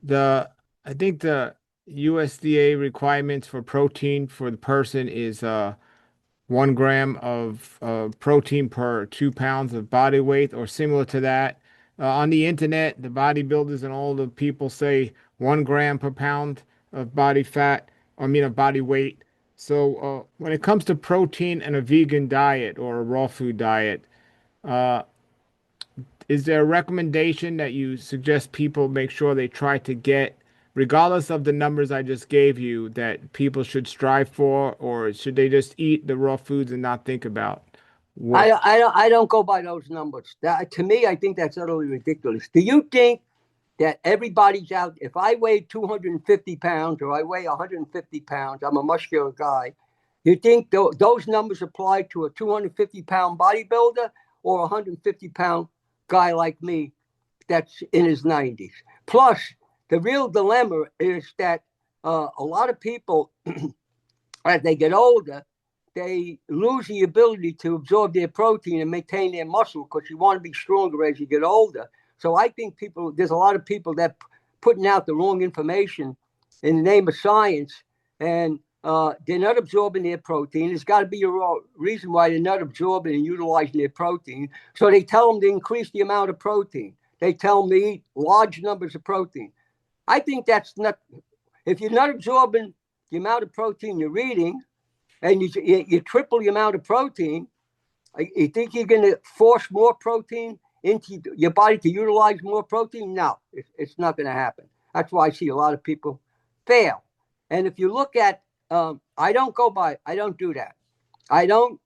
Okay. I think the USDA requirements for protein for the person is 1 gram of protein per 2 pounds of body weight, or similar to that. On the internet, the bodybuilders and all the people say 1 gram per pound of body fat, of body weight. So when it comes to protein and a vegan diet or a raw food diet, uh, is there a recommendation that you suggest people make sure they try to get, regardless of the numbers I just gave you, that people should strive for, or should they just eat the raw foods and not think about what? I don't go by those numbers. To me, I think that's utterly ridiculous. Do you think that everybody's out? If I weigh 250 pounds or I weigh 150 pounds, I'm a muscular guy. You think those numbers apply to a 250-pound bodybuilder or a 150-pound guy like me that's in his 90s? Plus, the real dilemma is that a lot of people, as they get older, they lose the ability to absorb their protein and maintain their muscle, because you want to be stronger as you get older. So I think there's a lot of people that putting out the wrong information in the name of science, and they're not absorbing their protein. There's got to be a reason why they're not absorbing and utilizing their protein. So they tell them to increase the amount of protein. They tell them to eat large numbers of protein. I think that's not, if you're not absorbing the amount of protein you're eating, and you triple the amount of protein, you think you're going to force more protein into your body to utilize more protein? No, it's not going to happen. That's why I see a lot of people fail. And if you look at, I don't do that. I don't,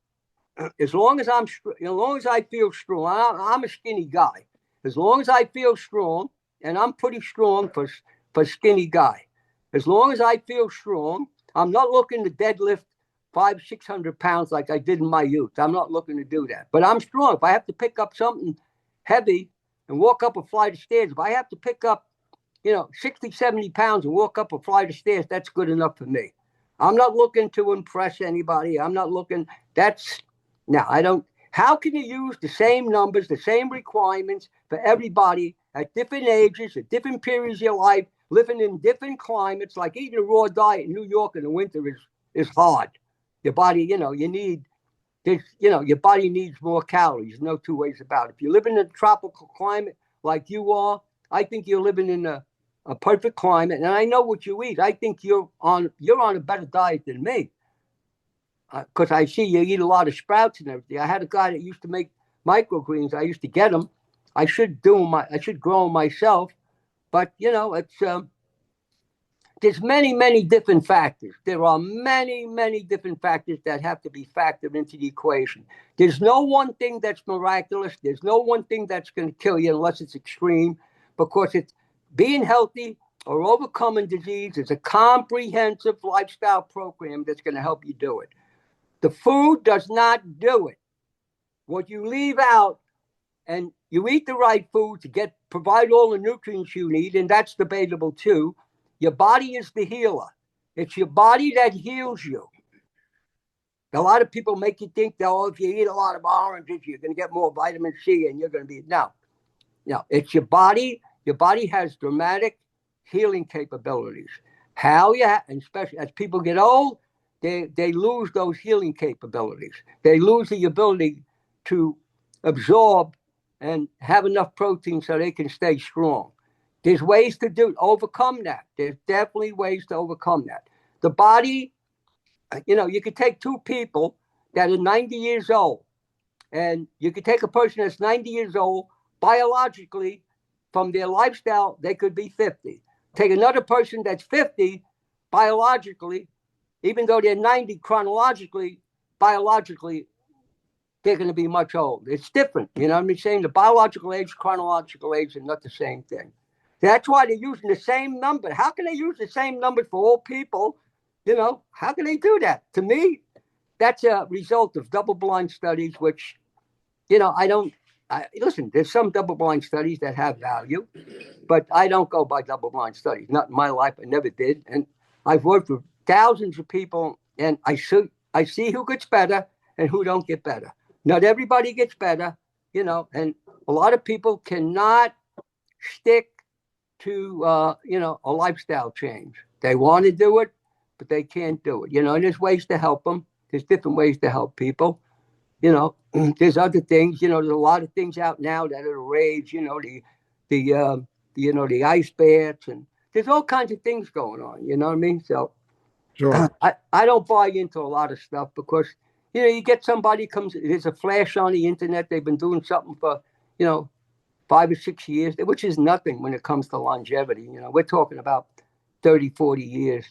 as long as I feel strong, I'm a skinny guy. As long as I feel strong, and I'm pretty strong for skinny guy. As long as I feel strong, I'm not looking to deadlift 500-600 pounds like I did in my youth. I'm not looking to do that. But I'm strong. If I have to pick up something heavy and walk up a flight of stairs, if I have to pick up, 60, 70 pounds and walk up a flight of stairs, that's good enough for me. I'm not looking to impress anybody. I'm not looking, I don't. How can you use the same numbers, the same requirements for everybody at different ages, at different periods of your life, living in different climates? Like eating a raw diet in New York in the winter is hard. Your body, your body needs more calories. No two ways about it. If you live in a tropical climate like you are, I think you're living in a perfect climate. And I know what you eat. I think you're on a better diet than me. Because I see you eat a lot of sprouts and everything. I had a guy that used to make microgreens. I used to get them. I should grow them myself. But, it's there's many, many different factors. There are many, many different factors that have to be factored into the equation. There's no one thing that's miraculous. There's no one thing that's going to kill you unless it's extreme, because it's being healthy or overcoming disease is a comprehensive lifestyle program that's going to help you do it. The food does not do it. What you leave out, and you eat the right food to provide all the nutrients you need, and that's debatable too. Your body is the healer. It's your body that heals you. A lot of people make you think that, if you eat a lot of oranges, you're going to get more vitamin C and you're going to be, no, it's your body. Your body has dramatic healing capabilities. And especially as people get old, they lose those healing capabilities. They lose the ability to absorb and have enough protein so they can stay strong. There's ways to overcome that. There's definitely ways to overcome that. The body, you could take two people that are 90 years old, and you could take a person that's 90 years old, biologically, from their lifestyle, they could be 50. Take another person that's 50, biologically, even though they're 90 chronologically, biologically, they're going to be much older. It's different. You know what I'm saying? The biological age, chronological age are not the same thing. That's why they're using the same number. How can they use the same number for all people? How can they do that? To me, that's a result of double-blind studies, which, listen, there's some double-blind studies that have value, but I don't go by double-blind studies. Not in my life. I never did. And I've worked with thousands of people, and I see who gets better and who don't get better. Not everybody gets better, and a lot of people cannot stick to, a lifestyle change. They want to do it, but they can't do it, and there's ways to help them. There's different ways to help people. There's other things, there's a lot of things out now that are the rage, the ice baths, and there's all kinds of things going on, you know what I mean? So Sure. I don't buy into a lot of stuff because, you get somebody there's a flash on the internet. They've been doing something for, 5 or 6 years, which is nothing when it comes to longevity. We're talking about 30, 40 years,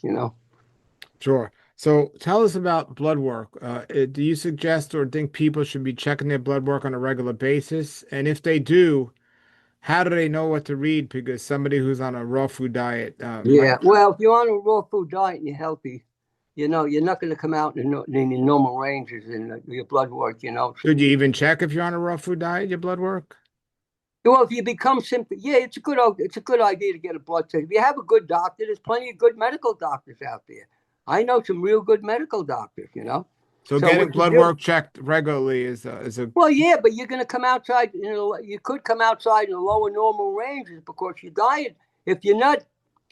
Sure. So tell us about blood work. Do you suggest or think people should be checking their blood work on a regular basis? And if they do, how do they know what to read? Because somebody who's on a raw food diet, Well, if you're on a raw food diet and you're healthy, you're not going to come out in your normal ranges in your blood work, Should you even check if you're on a raw food diet, your blood work? Well, if you become symptom, it's a good idea to get a blood test. If you have a good doctor, there's plenty of good medical doctors out there. I know some real good medical doctors, So getting blood work checked regularly is a. Well, yeah, but you're going to come outside. You could come outside in the lower normal ranges because your diet. If you're not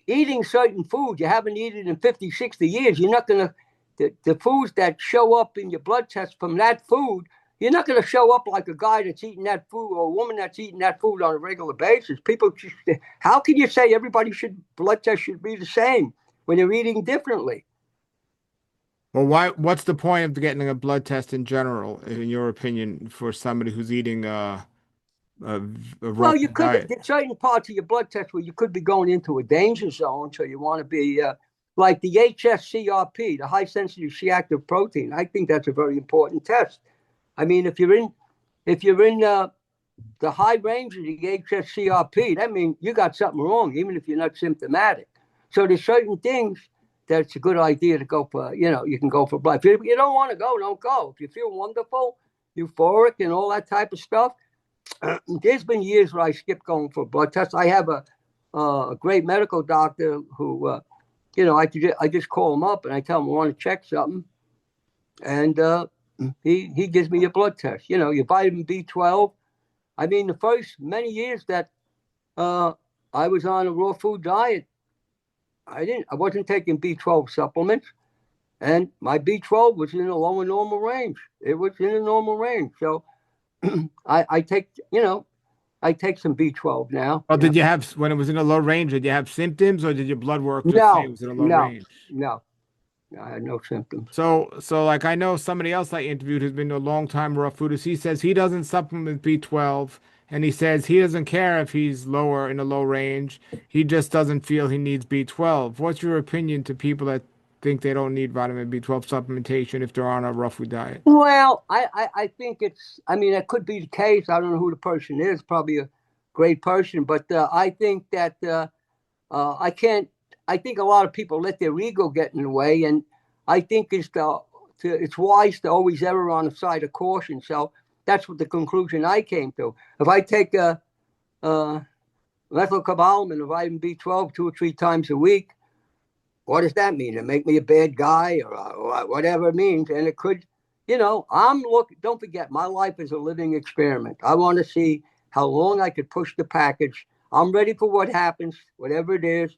eating certain foods, you haven't eaten in 50, 60 years, you're not going to. The foods that show up in your blood test from that food, you're not going to show up like a guy that's eating that food or a woman that's eating that food on a regular basis. People just, how can you say blood test should be the same when they're eating differently? Well, why? What's the point of getting a blood test in general, in your opinion, for somebody who's eating a raw Well, you food could, diet? there's certain parts of your blood test where you could be going into a danger zone. So you want to be like the HSCRP, the high sensitive C active protein. I think that's a very important test. I mean, if you're in the high range of the HSCRP, that means you got something wrong, even if you're not symptomatic. So there's certain things that's a good idea to go for. You can go for blood. If you don't want to go, don't go. If you feel wonderful, euphoric, and all that type of stuff, there's been years where I skipped going for blood tests. I have a great medical doctor who, I just call him up and I tell him I want to check something, and he gives me a blood test. Your vitamin B12. I mean, the first many years that I was on a raw food diet, I wasn't taking B12 supplements, and my B12 was in the lower normal range. It was in the normal range, so I take I take some B12 now. Well, did you have, when it was in a low range, did you have symptoms, or did your blood work just say it No, was in a low no, range? no. I had no symptoms. So like I know somebody else I interviewed who's been a long time raw foodist. He says he doesn't supplement B12, and he says he doesn't care if he's lower in a low range. He just doesn't feel he needs B12. What's your opinion to people that think they don't need vitamin B12 supplementation if they're on a raw food diet? Well, I think I mean, that could be the case. I don't know who the person is, probably a great person, but I think that I can't, I think a lot of people let their ego get in the way. And I think it's wise to always err on the side of caution. So that's what the conclusion I came to. If I take methylcobalamin or vitamin B12 2 or 3 times a week, what does that mean? It make me a bad guy or whatever it means. And it could, don't forget, my life is a living experiment. I want to see how long I could push the package. I'm ready for what happens, whatever it is.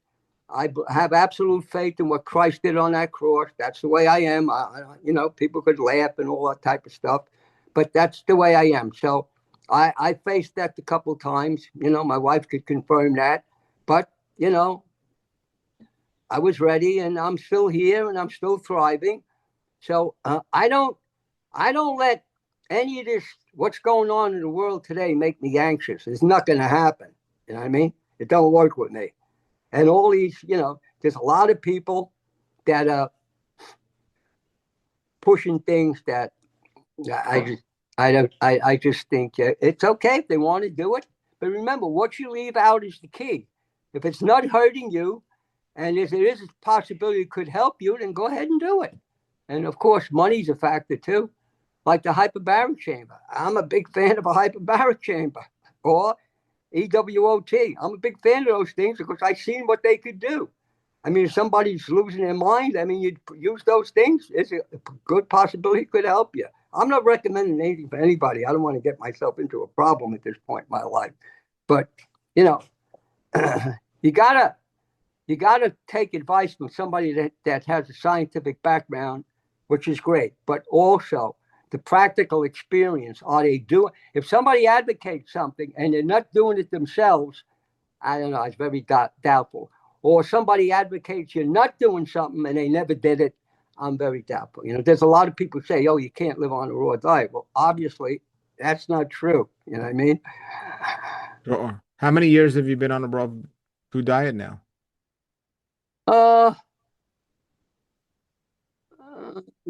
I have absolute faith in what Christ did on that cross. That's the way I am. People could laugh and all that type of stuff, but that's the way I am. So I faced that a couple of times. My wife could confirm that, but I was ready, and I'm still here, and I'm still thriving. So I don't let any of this, what's going on in the world today, make me anxious. It's not going to happen. You know what I mean? It don't work with me. And all these, there's a lot of people that are pushing things that I just think it's okay if they want to do it. But remember, what you leave out is the key. If it's not hurting you, and if there is a possibility it could help you, then go ahead and do it. And of course, money's a factor too. Like the hyperbaric chamber. I'm a big fan of a hyperbaric chamber. Or EWOT. I'm a big fan of those things because I've seen what they could do. I mean, if somebody's losing their mind, I mean, you use those things. It's a good possibility it could help you. I'm not recommending anything for anybody. I don't want to get myself into a problem at this point in my life. But, you gotta take advice from somebody that has a scientific background, which is great, but also the practical experience. Are they doing? If somebody advocates something and they're not doing it themselves, I don't know. It's very doubtful. Or somebody advocates you're not doing something and they never did it. I'm very doubtful. There's a lot of people say, "Oh, you can't live on a raw diet." Well, obviously, that's not true. You know what I mean? Sure. How many years have you been on a raw food diet now? Uh,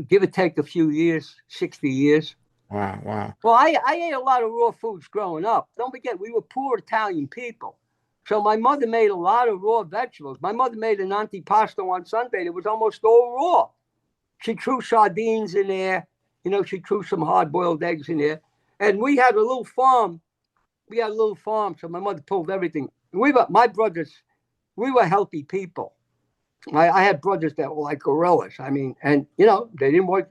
Give or take a few years, 60 years. Wow, wow. Well, I ate a lot of raw foods growing up. Don't forget, we were poor Italian people. So my mother made a lot of raw vegetables. My mother made an antipasto on Sunday that was almost all raw. She threw sardines in there. She threw some hard-boiled eggs in there. And we had a little farm. So my mother pulled everything. My brothers, we were healthy people. I had brothers that were like gorillas. I mean, and, they didn't work.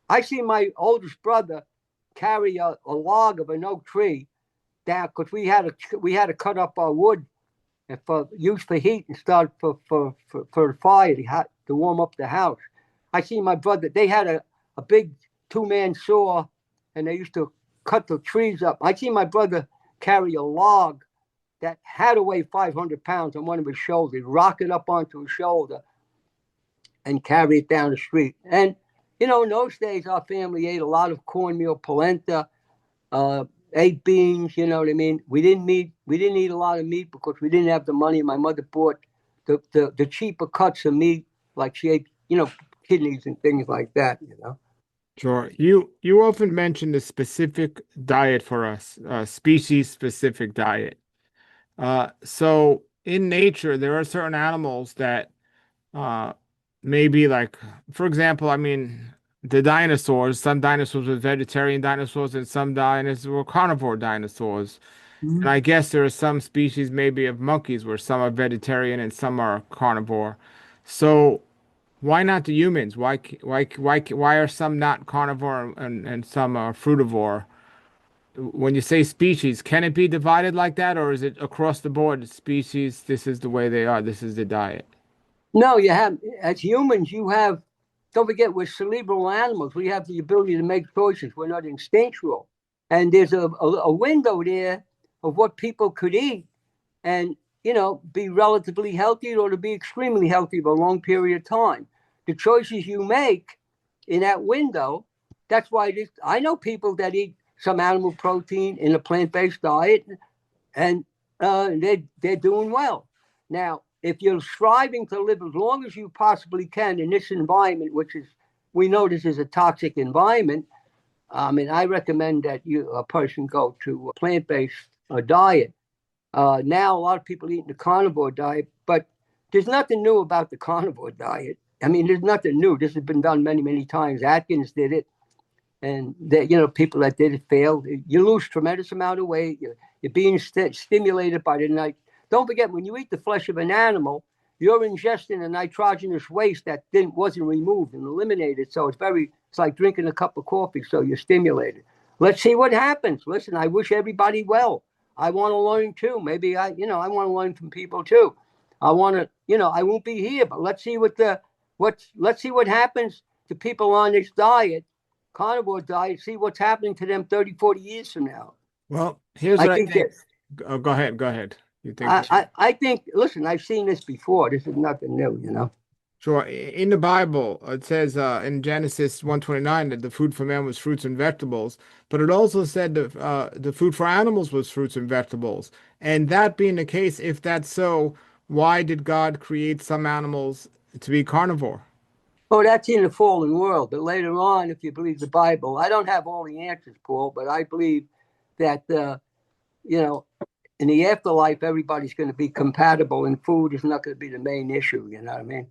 I see my oldest brother carry a log of an oak tree down because we had to cut up our wood and for use for heat and start for the fire to warm up the house. I see my brother. They had a big 2-man saw, and they used to cut the trees up. I see my brother carry a log that had to weigh 500 pounds on one of his shoulders, rock it up onto his shoulder, and carry it down the street. And in those days, our family ate a lot of cornmeal, polenta, uh, ate beans. You know what I mean? We didn't eat a lot of meat because we didn't have the money. My mother bought the cheaper cuts of meat, like she ate, kidneys and things like that. Sure. You often mention the specific diet for us, species specific diet. So in nature, there are certain animals that uh maybe like, for example, I mean, the dinosaurs, some dinosaurs were vegetarian dinosaurs and some dinosaurs were carnivore dinosaurs. And Mhm. I guess there are some species maybe of monkeys where some are vegetarian and some are carnivore. So why not the humans? Why are some not carnivore and some are frutivore? When you say species, can it be divided like that, or is it across the board species? This is the way they are. This is the diet. No, you have, as humans, you have, don't forget, we're cerebral animals. We have the ability to make choices. We're not instinctual. And there's a window there of what people could eat and, be relatively healthy or to be extremely healthy for a long period of time. The choices you make in that window, that's why I know people that eat some animal protein in a plant-based diet, and they're doing well. Now, if you're striving to live as long as you possibly can in this environment, which is, we know this is a toxic environment, I recommend that a person go to a plant-based diet. Now, a lot of people eating the carnivore diet, but there's nothing new about the carnivore diet. There's nothing new. This has been done many, many times. Atkins did it, and that people that did it failed. You lose tremendous amount of weight. You're being stimulated by the night. Don't forget, when you eat the flesh of an animal, you're ingesting a nitrogenous waste that wasn't removed and eliminated. So it's like drinking a cup of coffee. So you're stimulated. Let's see what happens. Listen, I wish everybody well. I want to learn too. Maybe I want to learn from people too. I want to, I won't be here, but let's see let's see what happens to people on this diet, carnivore diet, see what's happening to them 30, 40 years from now. Well, here's I what I think think. this. Oh, go ahead. Go ahead. You think? I think, listen, I've seen this before. This is nothing new. Sure. In the Bible, it says in Genesis 1:29 that the food for man was fruits and vegetables, but it also said the food for animals was fruits and vegetables. And that being the case, if that's so, why did God create some animals to be carnivore? Oh, that's in the fallen world. But later on, if you believe the Bible, I don't have all the answers, Paul, but I believe that, you know, in the afterlife, everybody's going to be compatible and food is not going to be the main issue. You know what I mean?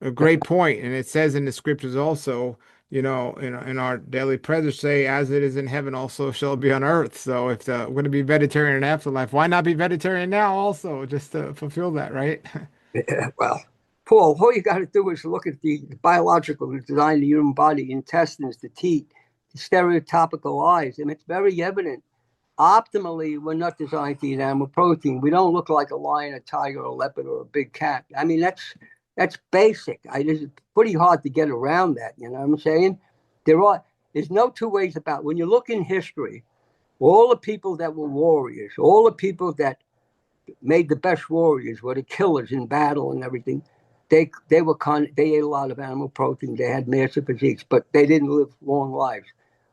A great point. And it says in the scriptures also, in our daily prayers say, as it is in heaven, also shall it be on earth. So if we're going to be vegetarian in afterlife, why not be vegetarian now also, just to fulfill that, right? Yeah, well, Paul, all you got to do is look at the biological design of the human body, intestines, the teeth, the stereotypical eyes, and it's very evident. Optimally, we're not designed to eat animal protein. We don't look like a lion, a tiger, a leopard, or a big cat. That's basic. It's pretty hard to get around that. You know what I'm saying? There's no two ways about it. When you look in history, all the people that were warriors, all the people that made the best warriors were the killers in battle and everything. They ate a lot of animal protein. They had massive physiques, but they didn't live long lives.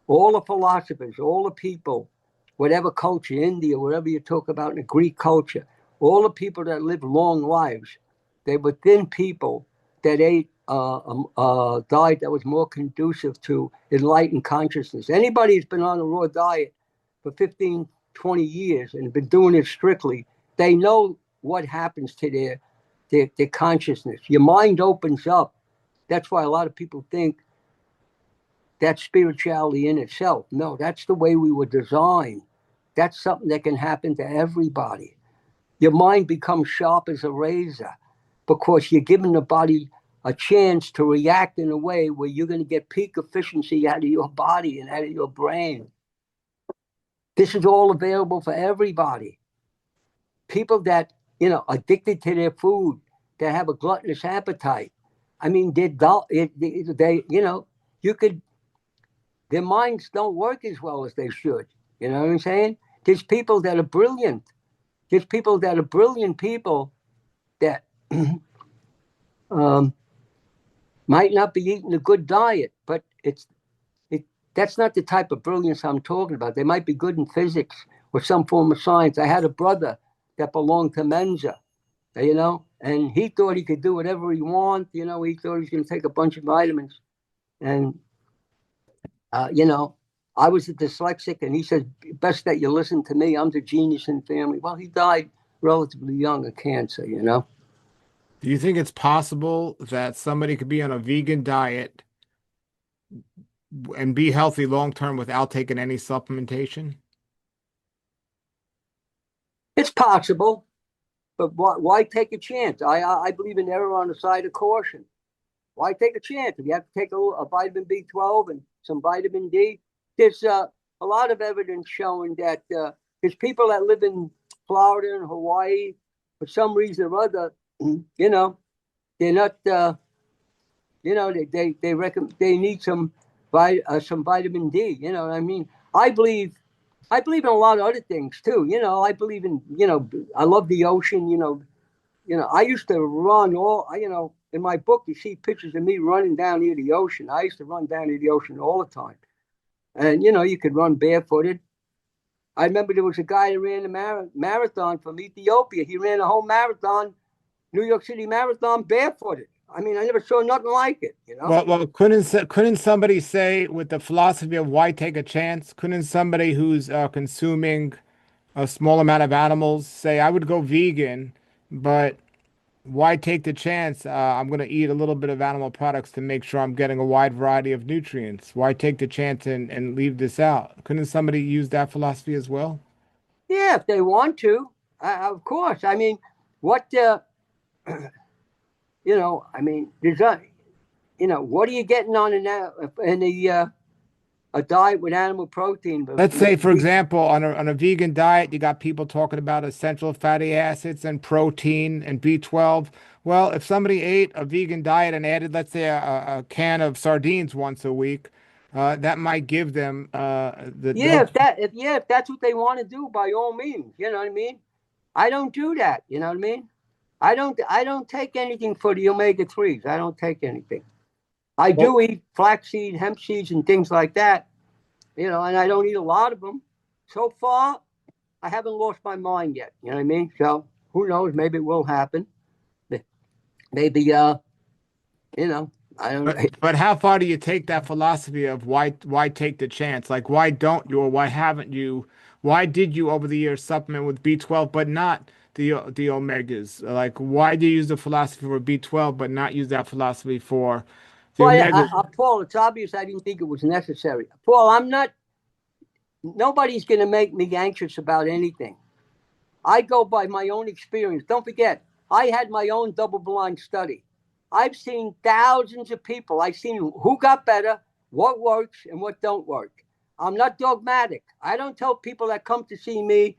All the philosophers, all the people, whatever culture, India, whatever you talk about in the Greek culture, all the people that lived long lives, they were thin people that ate a diet that was more conducive to enlightened consciousness. Anybody who's been on a raw diet for 15, 20 years and been doing it strictly, they know what happens to their consciousness. Your mind opens up. That's why a lot of people think that's spirituality in itself. No, that's the way we were designed. That's something that can happen to everybody. Your mind becomes sharp as a razor because you're giving the body a chance to react in a way where you're going to get peak efficiency out of your body and out of your brain. This is all available for everybody. People that, addicted to their food, that have a gluttonous appetite. I mean, you could, their minds don't work as well as they should. You know what I'm saying? There's people that are brilliant. There's people that are brilliant people that um, might not be eating a good diet, but that's not the type of brilliance I'm talking about. They might be good in physics or some form of science. I had a brother that belonged to Mensa, and he thought he could do whatever he wanted. He thought he was going to take a bunch of vitamins. And, I was a dyslexic, and he said, best that you listen to me. I'm the genius in the family. Well, he died relatively young of cancer. Do you think it's possible that somebody could be on a vegan diet and be healthy long term without taking any supplementation? It's possible, but why take a chance? I believe in error on the side of caution. Why take a chance? If you have to take a vitamin B12 and some vitamin D, there's a lot of evidence showing that there's people that live in Florida and Hawaii for some reason or other, they're not, they need some vitamin D. You know what I mean? I believe in a lot of other things too. I believe in, I love the ocean. I used to run in my book, you see pictures of me running down near the ocean. I used to run down near the ocean all the time. And, you could run barefooted. I remember there was a guy that ran a marathon from Ethiopia. He ran a whole marathon, New York City Marathon, barefooted. I mean, I never saw nothing like it. Well, couldn't somebody say, with the philosophy of why take a chance, couldn't somebody who's consuming a small amount of animals say, I would go vegan, but why take the chance? I'm going to eat a little bit of animal products to make sure I'm getting a wide variety of nutrients. Why take the chance and leave this out? Couldn't somebody use that philosophy as well? Yeah, if they want to, of course. I mean, what, I mean, what are you getting on a diet with animal protein? Let's say, for example, on a vegan diet, you got people talking about essential fatty acids and protein and B12. Well, if somebody ate a vegan diet and added, let's say, a can of sardines once a week, that might give them Yeah, if that's what they want to do, by all means, you know what I mean. I don't do that. You know what I mean. I don't take anything for the omega-3s. I don't take anything. I well, do eat flaxseed, hemp seeds, and things like that. And I don't eat a lot of them. So far, I haven't lost my mind yet. You know what I mean? So who knows? Maybe it will happen. Maybe I don't know. but how far do you take that philosophy of why take the chance? Like, why don't you, or why haven't you? Why did you over the years supplement with B12 but not the omegas? Like, why do you use the philosophy for B12 but not use that philosophy for the Well, omega? Paul, it's obvious I didn't think it was necessary. Paul, I'm not. Nobody's going to make me anxious about anything. I go by my own experience. Don't forget, I had my own double-blind study. I've seen thousands of people. I've seen who got better, what works, and what don't work. I'm not dogmatic. I don't tell people that come to see me,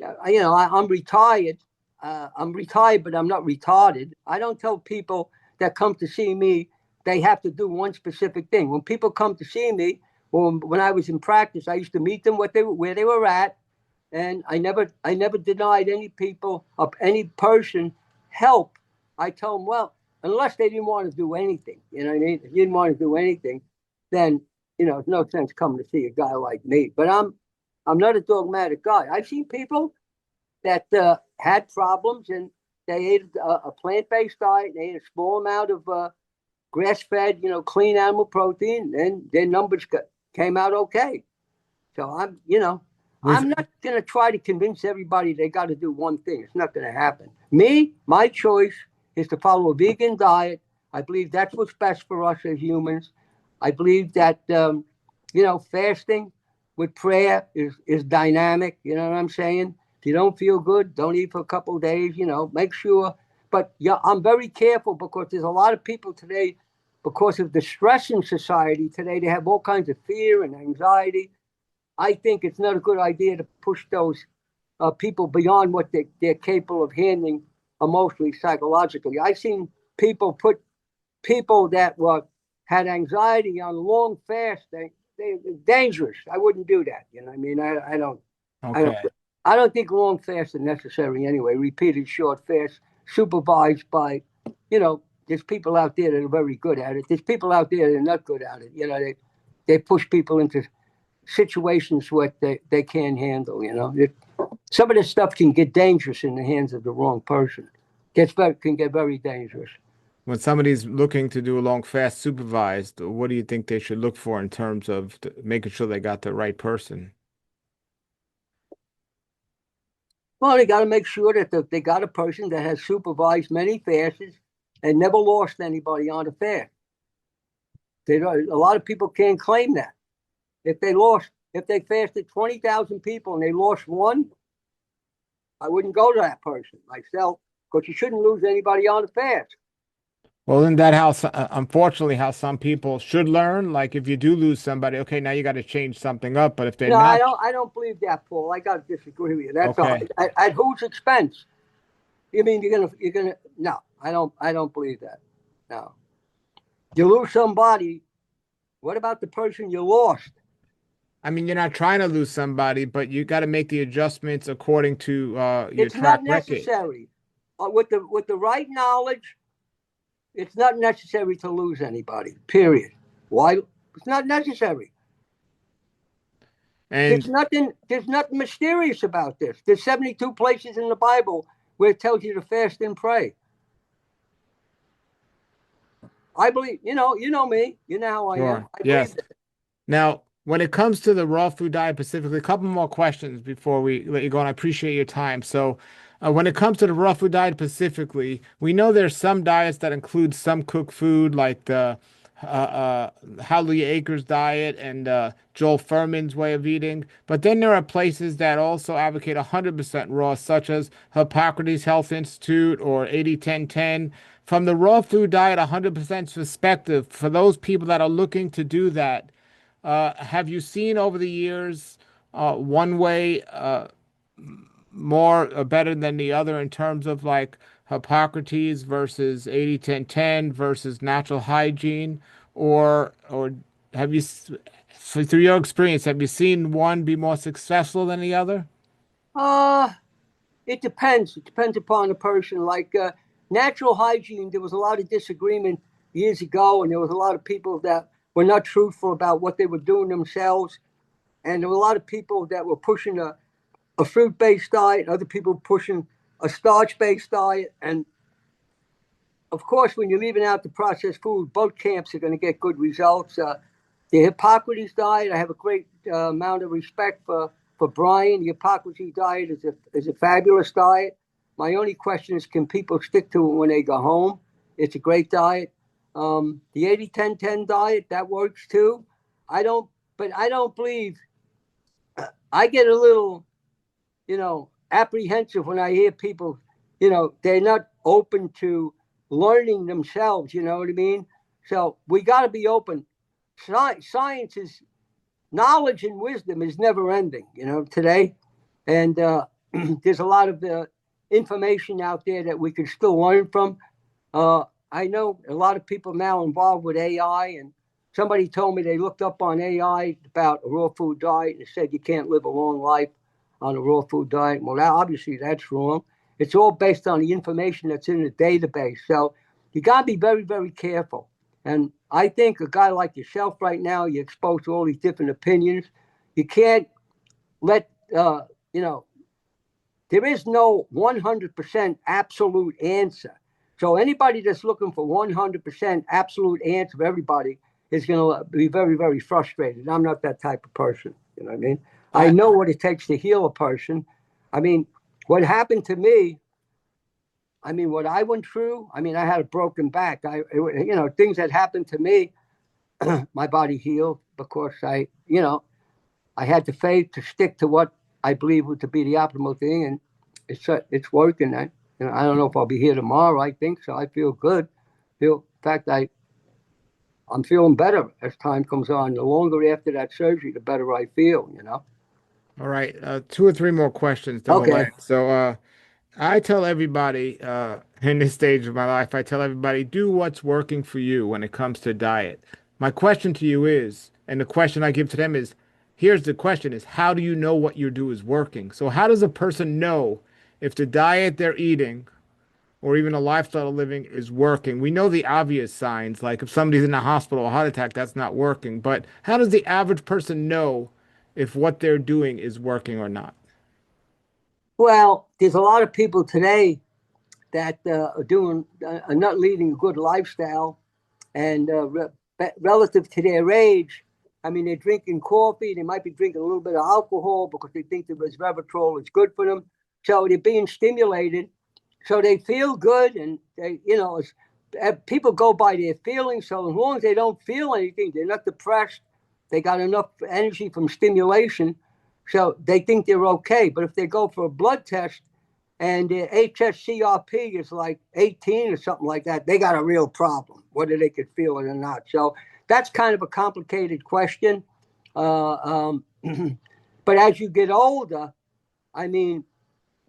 I'm retired. I'm retired, but I'm not retarded. I don't tell people that come to see me they have to do one specific thing. When people come to see me, or when I was in practice, I used to meet them where they were at, and I never denied any person help. I tell them, well, unless they didn't want to do anything, you know what I mean? If you didn't want to do anything, then it's no sense coming to see a guy like me. But I'm not a dogmatic guy. I've seen people that had problems, and they ate a plant-based diet. They ate a small amount of grass-fed, clean animal protein, and their numbers came out okay. So Was I'm not going to try to convince everybody they got to do one thing. It's not going to happen. Me, my choice is to follow a vegan diet. I believe that's what's best for us as humans. I believe that, fasting with prayer is dynamic. You know what I'm saying? If you don't feel good, don't eat for a couple of days, make sure. But yeah, I'm very careful because there's a lot of people today, because of the stress in society today, they have all kinds of fear and anxiety. I think it's not a good idea to push those people beyond what they're capable of handling emotionally, psychologically. I've seen people put people that had anxiety on long fast. They're dangerous. I wouldn't do that. You know what I mean? I don't, okay. I don't think long fasts are necessary anyway. Repeated short fasts supervised by, there's people out there that are very good at it. There's people out there that are not good at it. They push people into situations what they can't handle. Some of this stuff can get dangerous in the hands of the wrong person. Can get very dangerous. When somebody's looking to do a long fast supervised, what do you think they should look for in terms of making sure they got the right person? Well, they got to make sure that they got a person that has supervised many fasts and never lost anybody on a fast. A lot of people can't claim that. If they fasted 20,000 people and they lost one, I wouldn't go to that person myself, because you shouldn't lose anybody on a fast. Well, isn't that how, unfortunately, how some people should learn? Like if you do lose somebody, okay, now you got to change something up. But if they're No, not, I don't believe that, Paul. I got to disagree with you. That's all. okay, At whose expense? You mean you're gonna? No, I don't believe that. No, you lose somebody. What about the person you lost? I mean, you're not trying to lose somebody, but you got to make the adjustments according to your It's track not record. necessary. With the right knowledge, it's not necessary to lose anybody. Period. Why? It's not necessary. And There's nothing mysterious about this. There's 72 places in the Bible where it tells you to fast and pray. I believe, you know me. You know how I am. sure, I believe yes. that. Now, when it comes to the raw food diet specifically, a couple more questions before we let you go, and I appreciate your time. So, when it comes to the raw food diet specifically, we know there's some diets that include some cooked food, like the Hallelujah Acres diet and Joel Furman's way of eating. But then there are places that also advocate 100% raw, such as Hippocrates Health Institute or 80-10-10. From the raw food diet 100% perspective, for those people that are looking to do that, have you seen over the years one way more better than the other in terms of like Hippocrates versus 80-10-10 versus natural hygiene, or have you, through your experience, have you seen one be more successful than the other? Uh, it depends. It depends upon the person. Like natural hygiene, there was a lot of disagreement years ago, and there was a lot of people that were not truthful about what they were doing themselves. And there were a lot of people that were pushing a fruit-based diet, other people pushing a starch-based diet. And of course, when you're leaving out the processed food, both camps are going to get good results. The Hippocrates diet, I have a great amount of respect for Brian. The Hippocrates diet is a fabulous diet. My only question is, can people stick to it when they go home? It's a great diet. The 80-10-10 diet, that works too. But I don't believe, I get a little, apprehensive when I hear people, they're not open to learning themselves. You know what I mean? So we got to be open. Science is knowledge and wisdom is never ending, today. And there's a lot of information out there that we can still learn from. I know a lot of people now involved with AI, and somebody told me they looked up on AI about a raw food diet and said you can't live a long life on a raw food diet. Well, obviously that's wrong. It's all based on the information that's in the database. So you got to be very, very careful. And I think a guy like yourself right now, you're exposed to all these different opinions. You can't let, there is no 100% absolute answer. So anybody that's looking for 100% absolute answer for everybody is going to be very, very frustrated. I'm not that type of person. You know what I mean? I I know what it takes to heal a person. I mean, what happened to me, what I went through, I had a broken back. Things that happened to me, my body healed because I had the faith to stick to what I believe would to be the optimal thing, and it's working. I don't know if I'll be here tomorrow. I think so. I feel good. In fact, I'm feeling better as time comes on. The longer after that surgery, the better I feel. all right, two or three more questions, then we'll Okay. end. So, I tell everybody in this stage of my life, I tell everybody, do what's working for you when it comes to diet. My question to you is, and the question I give to them is, here's the question is, how do you know what you do is working? So how does a person know if the diet they're eating or even a lifestyle of living is working. We know the obvious signs, like if somebody's in a hospital, a heart attack, that's not working. But how does the average person know if what they're doing is working or not? Well, there's a lot of people today that are not leading a good lifestyle, and relative to their age, I mean, they're drinking coffee. They might be drinking a little bit of alcohol because they think the resveratrol is good for them. So they're being stimulated, so they feel good, and people go by their feelings. So as long as they don't feel anything, they're not depressed. They got enough energy from stimulation, so they think they're okay. But if they go for a blood test and their HSCRP is like 18 or something like that, they got a real problem, whether they could feel it or not. So that's kind of a complicated question. Uh, um, but as you get older, I mean,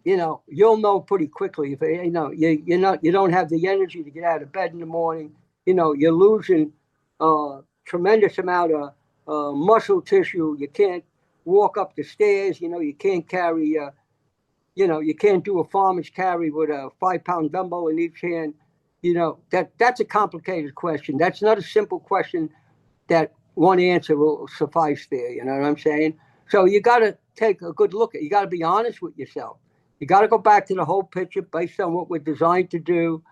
you'll know pretty quickly if you don't have the energy to get out of bed in the morning. You're losing a tremendous amount of muscle tissue. You can't walk up the stairs. You can't carry. You can't do a farmer's carry with a 5 pound dumbbell in each hand. That's a complicated question. That's not a simple question that one answer will suffice there. You know what I'm saying? So you got to take a good look at. You got to be honest with yourself. You got to go back to the whole picture based on what we're designed to do.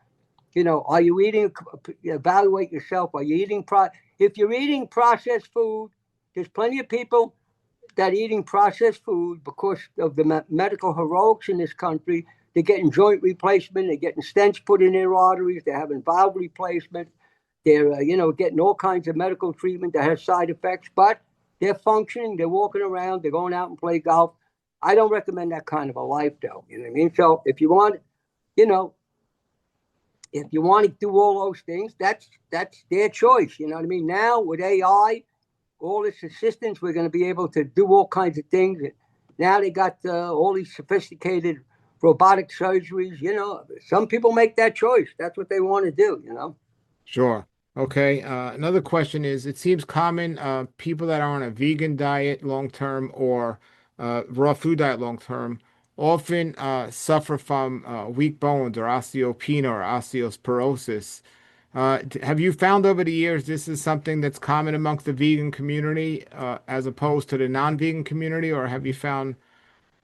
Are you eating? Evaluate yourself. Are you eating? If you're eating processed food, there's plenty of people that eating processed food because of the medical heroics in this country. They're getting joint replacement. They're getting stents put in their arteries. They're having valve replacement. They're, getting all kinds of medical treatment that has side effects, but they're functioning. They're walking around. They're going out and play golf. I don't recommend that kind of a life, though. You know what I mean? So if you want, you know, if you want to do all those things, that's their choice. You know what I mean? Now with AI, all this assistance, we're going to be able to do all kinds of things. Now they got all these sophisticated robotic surgeries. Some people make that choice. That's what they want to do. Sure. Okay. Another question is, it seems common people that are on a vegan diet long term or raw food diet long term often suffer from weak bones or osteopenia or osteoporosis. Have you found over the years this is something that's common amongst the vegan community as opposed to the non-vegan community, or have you found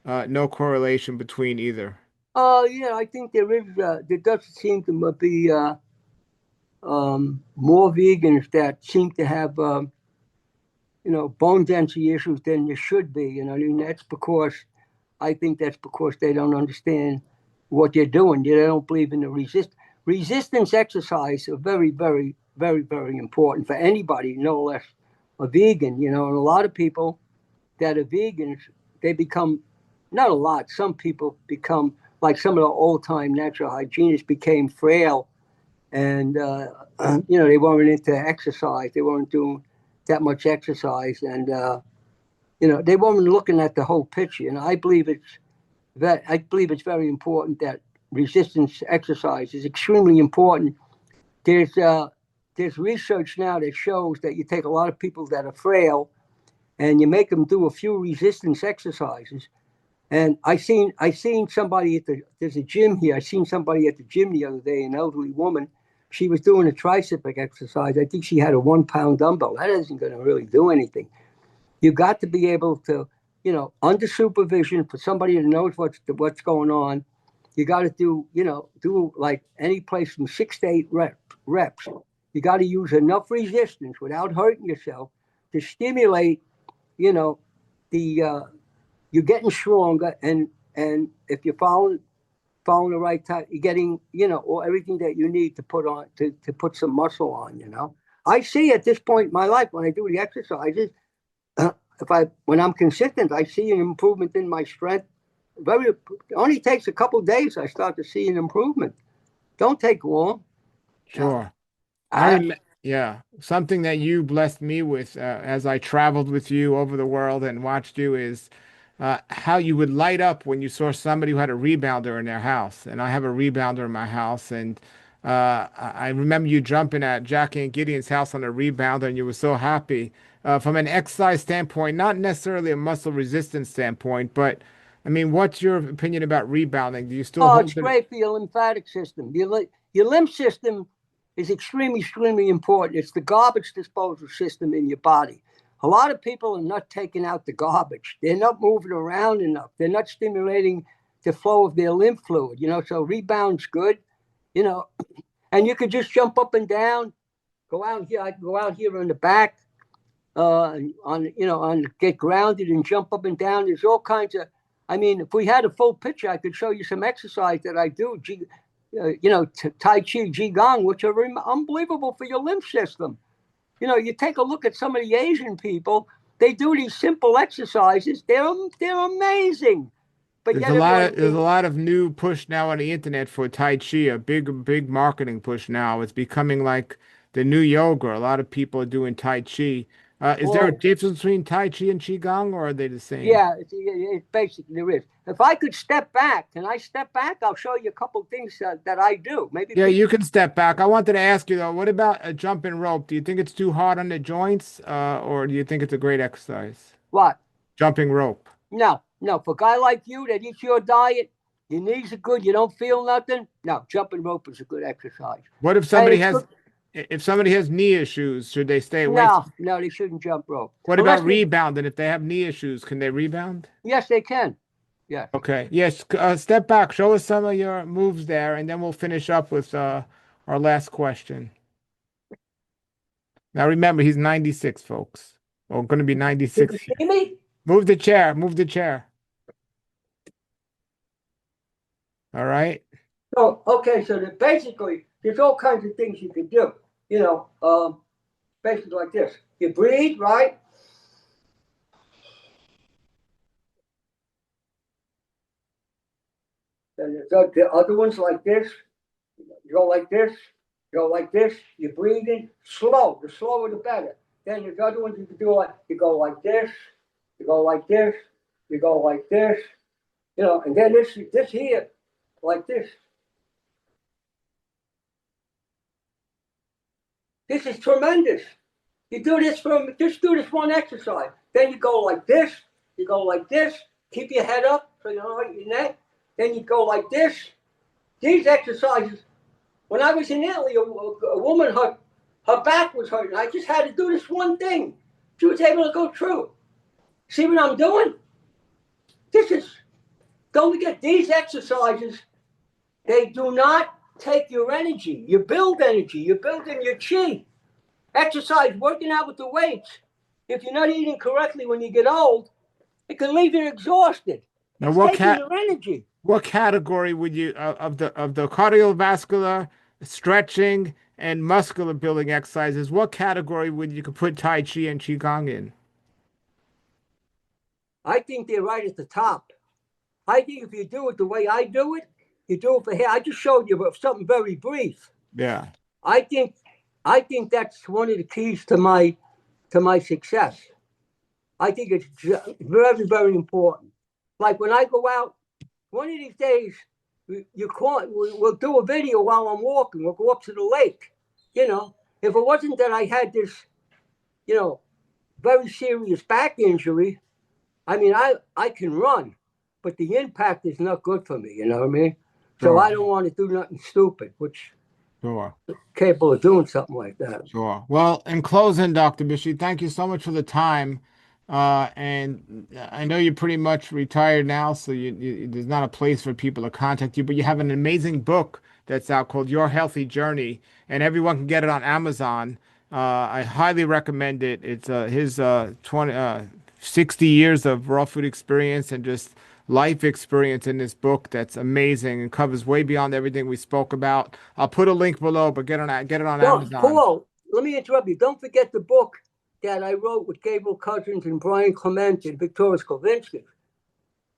no correlation between either? Yeah, I think there does seem to be more vegans that seem to have bone density issues than there should be. I mean, I think that's because they don't understand what they're doing. They don't believe in the resistance exercise are very, very, very, very important for anybody, no less a vegan. And a lot of people that are vegans, they become, not a lot, some people become like some of the old time natural hygienists became frail, and they weren't into exercise. They weren't doing that much exercise, and they weren't looking at the whole picture. And I believe it's very important that resistance exercise is extremely important. There's uh, there's research now that shows that you take a lot of people that are frail and you make them do a few resistance exercises. And I seen somebody there's a gym here. I seen somebody at the gym the other day, an elderly woman. She was doing a tricep exercise. I think she had a 1 pound dumbbell. That isn't going to really do anything. You got to be able to, under supervision for somebody that knows what's going on. You got to do like any place from 6 to 8 reps. You got to use enough resistance without hurting yourself to stimulate, you know, the you're getting stronger, and if you're following the right time, you're getting, all everything that you need to put on to put some muscle on. I see at this point in my life when I do the exercises, if I when I'm consistent, I see an improvement in my strength. It only takes a couple of days. I start to see an improvement. Don't take long. Uh, Sure. I Yeah, something that you blessed me with as I traveled with you over the world and watched you is how you would light up when you saw somebody who had a rebounder in their house. And I have a rebounder in my house. And I remember you jumping at Jackie and Gideon's house on a rebounder, and you were so happy. From an exercise standpoint, not necessarily a muscle resistance standpoint, but I mean, what's your opinion about rebounding? Do you still Oh, hold it's it? great for your lymphatic system. Your lymph system is extremely, extremely important. It's the garbage disposal system in your body. A lot of people are not taking out the garbage. They're not moving around enough. They're not stimulating the flow of their lymph fluid, so rebound's good, you know, and you could just jump up and down, go out here. I can go out here in the back, get grounded and jump up and down. There's all kinds of, I mean, if we had a full picture, I could show you some exercise that I do, Tai Chi, Qigong, which are unbelievable for your lymph system. You take a look at some of the Asian people, they do these simple exercises. They're amazing. But There's yet a lot everyone of there's a thinks, lot of new push now on the internet for Tai Chi, a big marketing push now. It's becoming like the new yoga. A lot of people are doing Tai Chi. Is there a well, difference between Tai Chi and Qigong, or are they the same? yeah, it's basically there is. If I could step back, can I step back? I'll show you a couple of things that I do. Maybe Yeah, people, you can step back. I wanted to ask you though, what about a jumping rope? Do you think it's too hard on the joints, or do you think it's a great exercise? what? Jumping rope. No, no. For a guy like you that eats your diet, your knees are good, you don't feel nothing. No, jumping rope is a good exercise. What And it's good. if somebody has knee issues, should they stay away No, from? no, they shouldn't jump rope. What about Unless they, rebounding? If they have knee issues, can they rebound? yes, they can. Yes. Okay. Yes. Step back. Show us some of your moves there, and then we'll finish up with our last question. Now remember, he's 96, folks. Well, going to be Did 96 you here. see me? Move the chair. Move the chair. All right. So, okay, so basically, there's all kinds of things you can do. Basically like this. You breathe, right? Then the other ones like this. You go like this. You go like this. You breathe in slow. The slower, the better. Then there's other ones you can do like you go like this. You go like this. You go like this. And then this here, like this. This is tremendous. You do this just do this one exercise. Then you go like this. You go like this. Keep your head up so you don't hurt your neck. Then you go like this. These exercises. When I was in Italy, a woman, her back was hurting. I just had to do this one thing. She was able to go through. See what I'm doing? Don't forget, these exercises, they do not take your energy. You build energy. You're building your chi. Exercise, working out with the weights. If you're not eating correctly when you get old, it can leave you exhausted. Now, It's taking your energy. what category would you of the cardiovascular, stretching, and muscular building exercises? What category would you could put Tai Chi and Qigong in? I think they're right at the top. I think if you do it the way I do it, you do it for hair. I just showed you something very brief. Yeah. I think that's one of the keys to my success. I think it's very, very important. Like when I go out, one of these days, we'll do a video while I'm walking. We'll go up to the lake. If it wasn't that I had this, very serious back injury, I mean, I can run, but the impact is not good for me. You know what I mean? So Sure. I don't want to do nothing stupid, which Sure. capable of doing something like that. Sure. Well, in closing, Dr. Bisci, thank you so much for the time. And I know you're pretty much retired now, so there's not a place for people to contact you, but you have an amazing book that's out called Your Healthy Journey, and everyone can get it on Amazon. I highly recommend it. It's his 60 years of raw food experience and just life experience in this book that's amazing and covers way beyond everything we spoke about. I'll put a link below, but get it on Amazon. Paul, let me interrupt you. Don't forget the book that I wrote with Gabriel Cousins and Brian Clement and Victoria Skovinsky.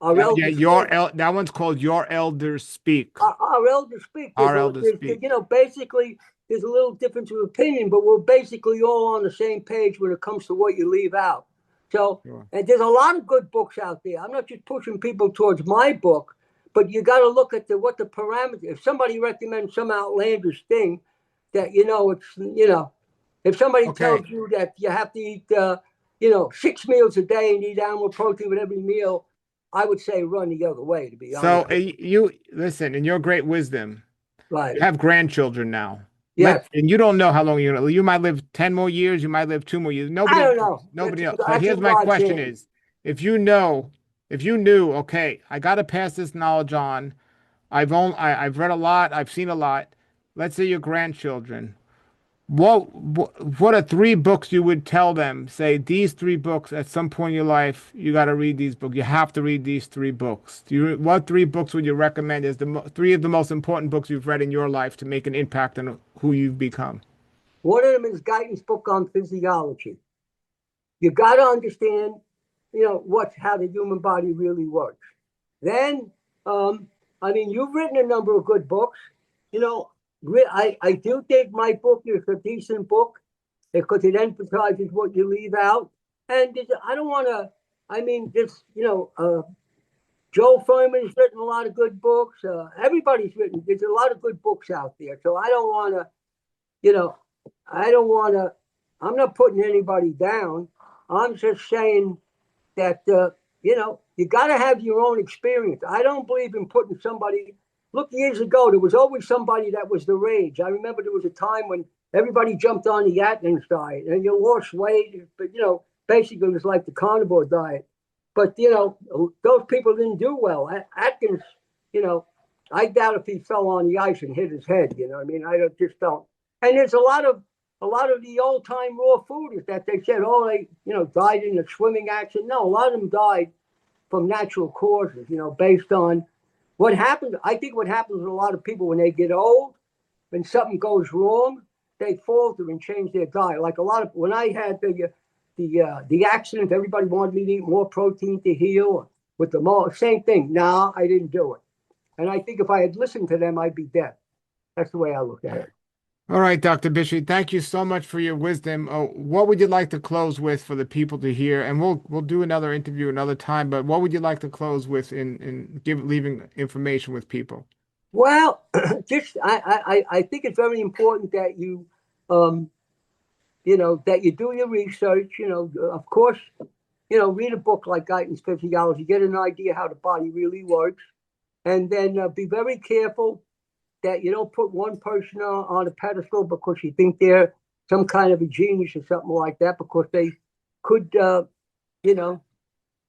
Our Yeah, elders speak. that one's called Your Elders Speak. Our elders speak. Our Elders Speak. Basically, there's a little difference of opinion, but we're basically all on the same page when it comes to what you leave out. So, Sure. and there's a lot of good books out there. I'm not just pushing people towards my book, but you got to look at what the parameters. If somebody recommends some outlandish thing, that if somebody Okay. tells you that you have to eat 6 meals a day and eat animal protein with every meal, I would say run the other way, to be So honest with you listen, in your great wisdom, you. Right. you have grandchildren now. Yes. And you don't know how long you're gonna live. You might live 10 more years, you might live 2 more years. I Nobody don't knows. know. Nobody knows. But That's here's in my God's question hands. is, if you knew, okay, I gotta pass this knowledge on. I've read a lot, I've seen a lot. Let's say your grandchildren. What are 3 books you would tell them? Say these 3 books at some point in your life, you got to read these books. You have to read these 3 books. What 3 books would you recommend as the 3 of the most important books you've read in your life to make an impact on who you've become? One of them is Guyton's book on physiology. You got to understand, how the human body really works. Then, you've written a number of good books. I do think my book is a decent book because it emphasizes what you leave out. And I don't want to, Joe Furman's written a lot of good books. Everybody's written, there's a lot of good books out there. So I don't want to, I'm not putting anybody down. I'm just saying that, you got to have your own experience. I don't believe in putting somebody. Look, years ago, there was always somebody that was the rage. I remember there was a time when everybody jumped on the Atkins diet and you lost weight. But, basically it was like the carnivore diet. But, those people didn't do well. Atkins, I doubt if he fell on the ice and hit his head. Just don't. And there's a lot of the old time raw fooders that they said, they, died in a swimming accident. No, a lot of them died from natural causes, based on what happened. I think what happens with a lot of people when they get old, when something goes wrong, they falter and change their diet. Like when I had the accident, everybody wanted me to eat more protein to heal with the same thing. No, I didn't do it. And I think if I had listened to them, I'd be dead. That's the way I look at it. All right, Dr. Bisci, thank you so much for your wisdom. What would you like to close with for the people to hear? And we'll do another interview another time, but what would you like to close with in leaving information with people? Well, I think it's very important that you that you do your research, of course, read a book like Guyton's Physiology, get an idea how the body really works, and then be very careful that you don't put one person on a pedestal because you think they're some kind of a genius or something like that, because they could,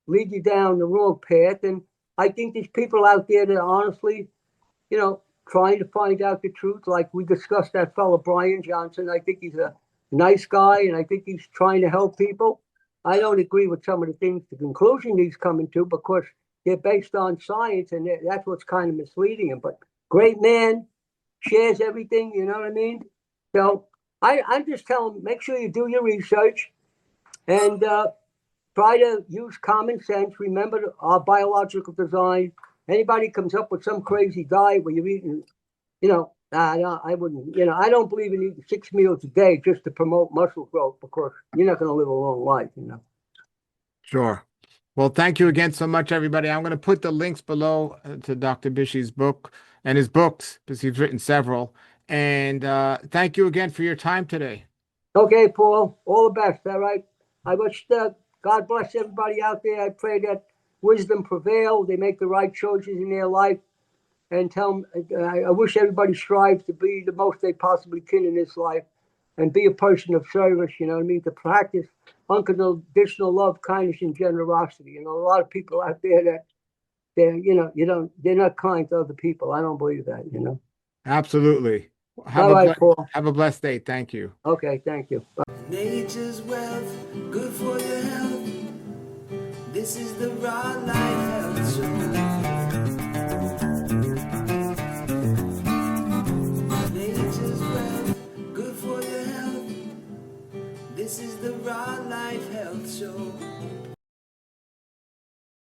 lead you down the wrong path. And I think there's people out there that are honestly, trying to find out the truth. Like we discussed that fellow, Brian Johnson. I think he's a nice guy, and I think he's trying to help people. I don't agree with some of the conclusion he's coming to, because they're based on science, and that's what's kind of misleading him. But great man, shares everything, you know what I mean? So I'm just telling, make sure you do your research and try to use common sense. Remember our biological design. Anybody comes up with some crazy diet where you're eating, I wouldn't, I don't believe in eating 6 meals a day just to promote muscle growth, because you're not going to live a long life, Sure. Well, thank you again so much, everybody. I'm going to put the links below to Dr. Bisci's book and his books, because he's written several. And thank you again for your time today. Okay, Paul. All the best. All right. I wish God bless everybody out there. I pray that wisdom prevail. They make the right choices in their life. And I wish everybody strives to be the most they possibly can in this life and be a person of service, to practice unconditional love, kindness, and generosity. A lot of people out there that they're not kind to other people. I don't believe that, Absolutely. All right, Paul. Have a blessed day. Thank you. Okay, thank you. Bye. Nature's wealth, good for your health. This is the raw life health show. Nature's wealth, good for your health. This is the raw life health show.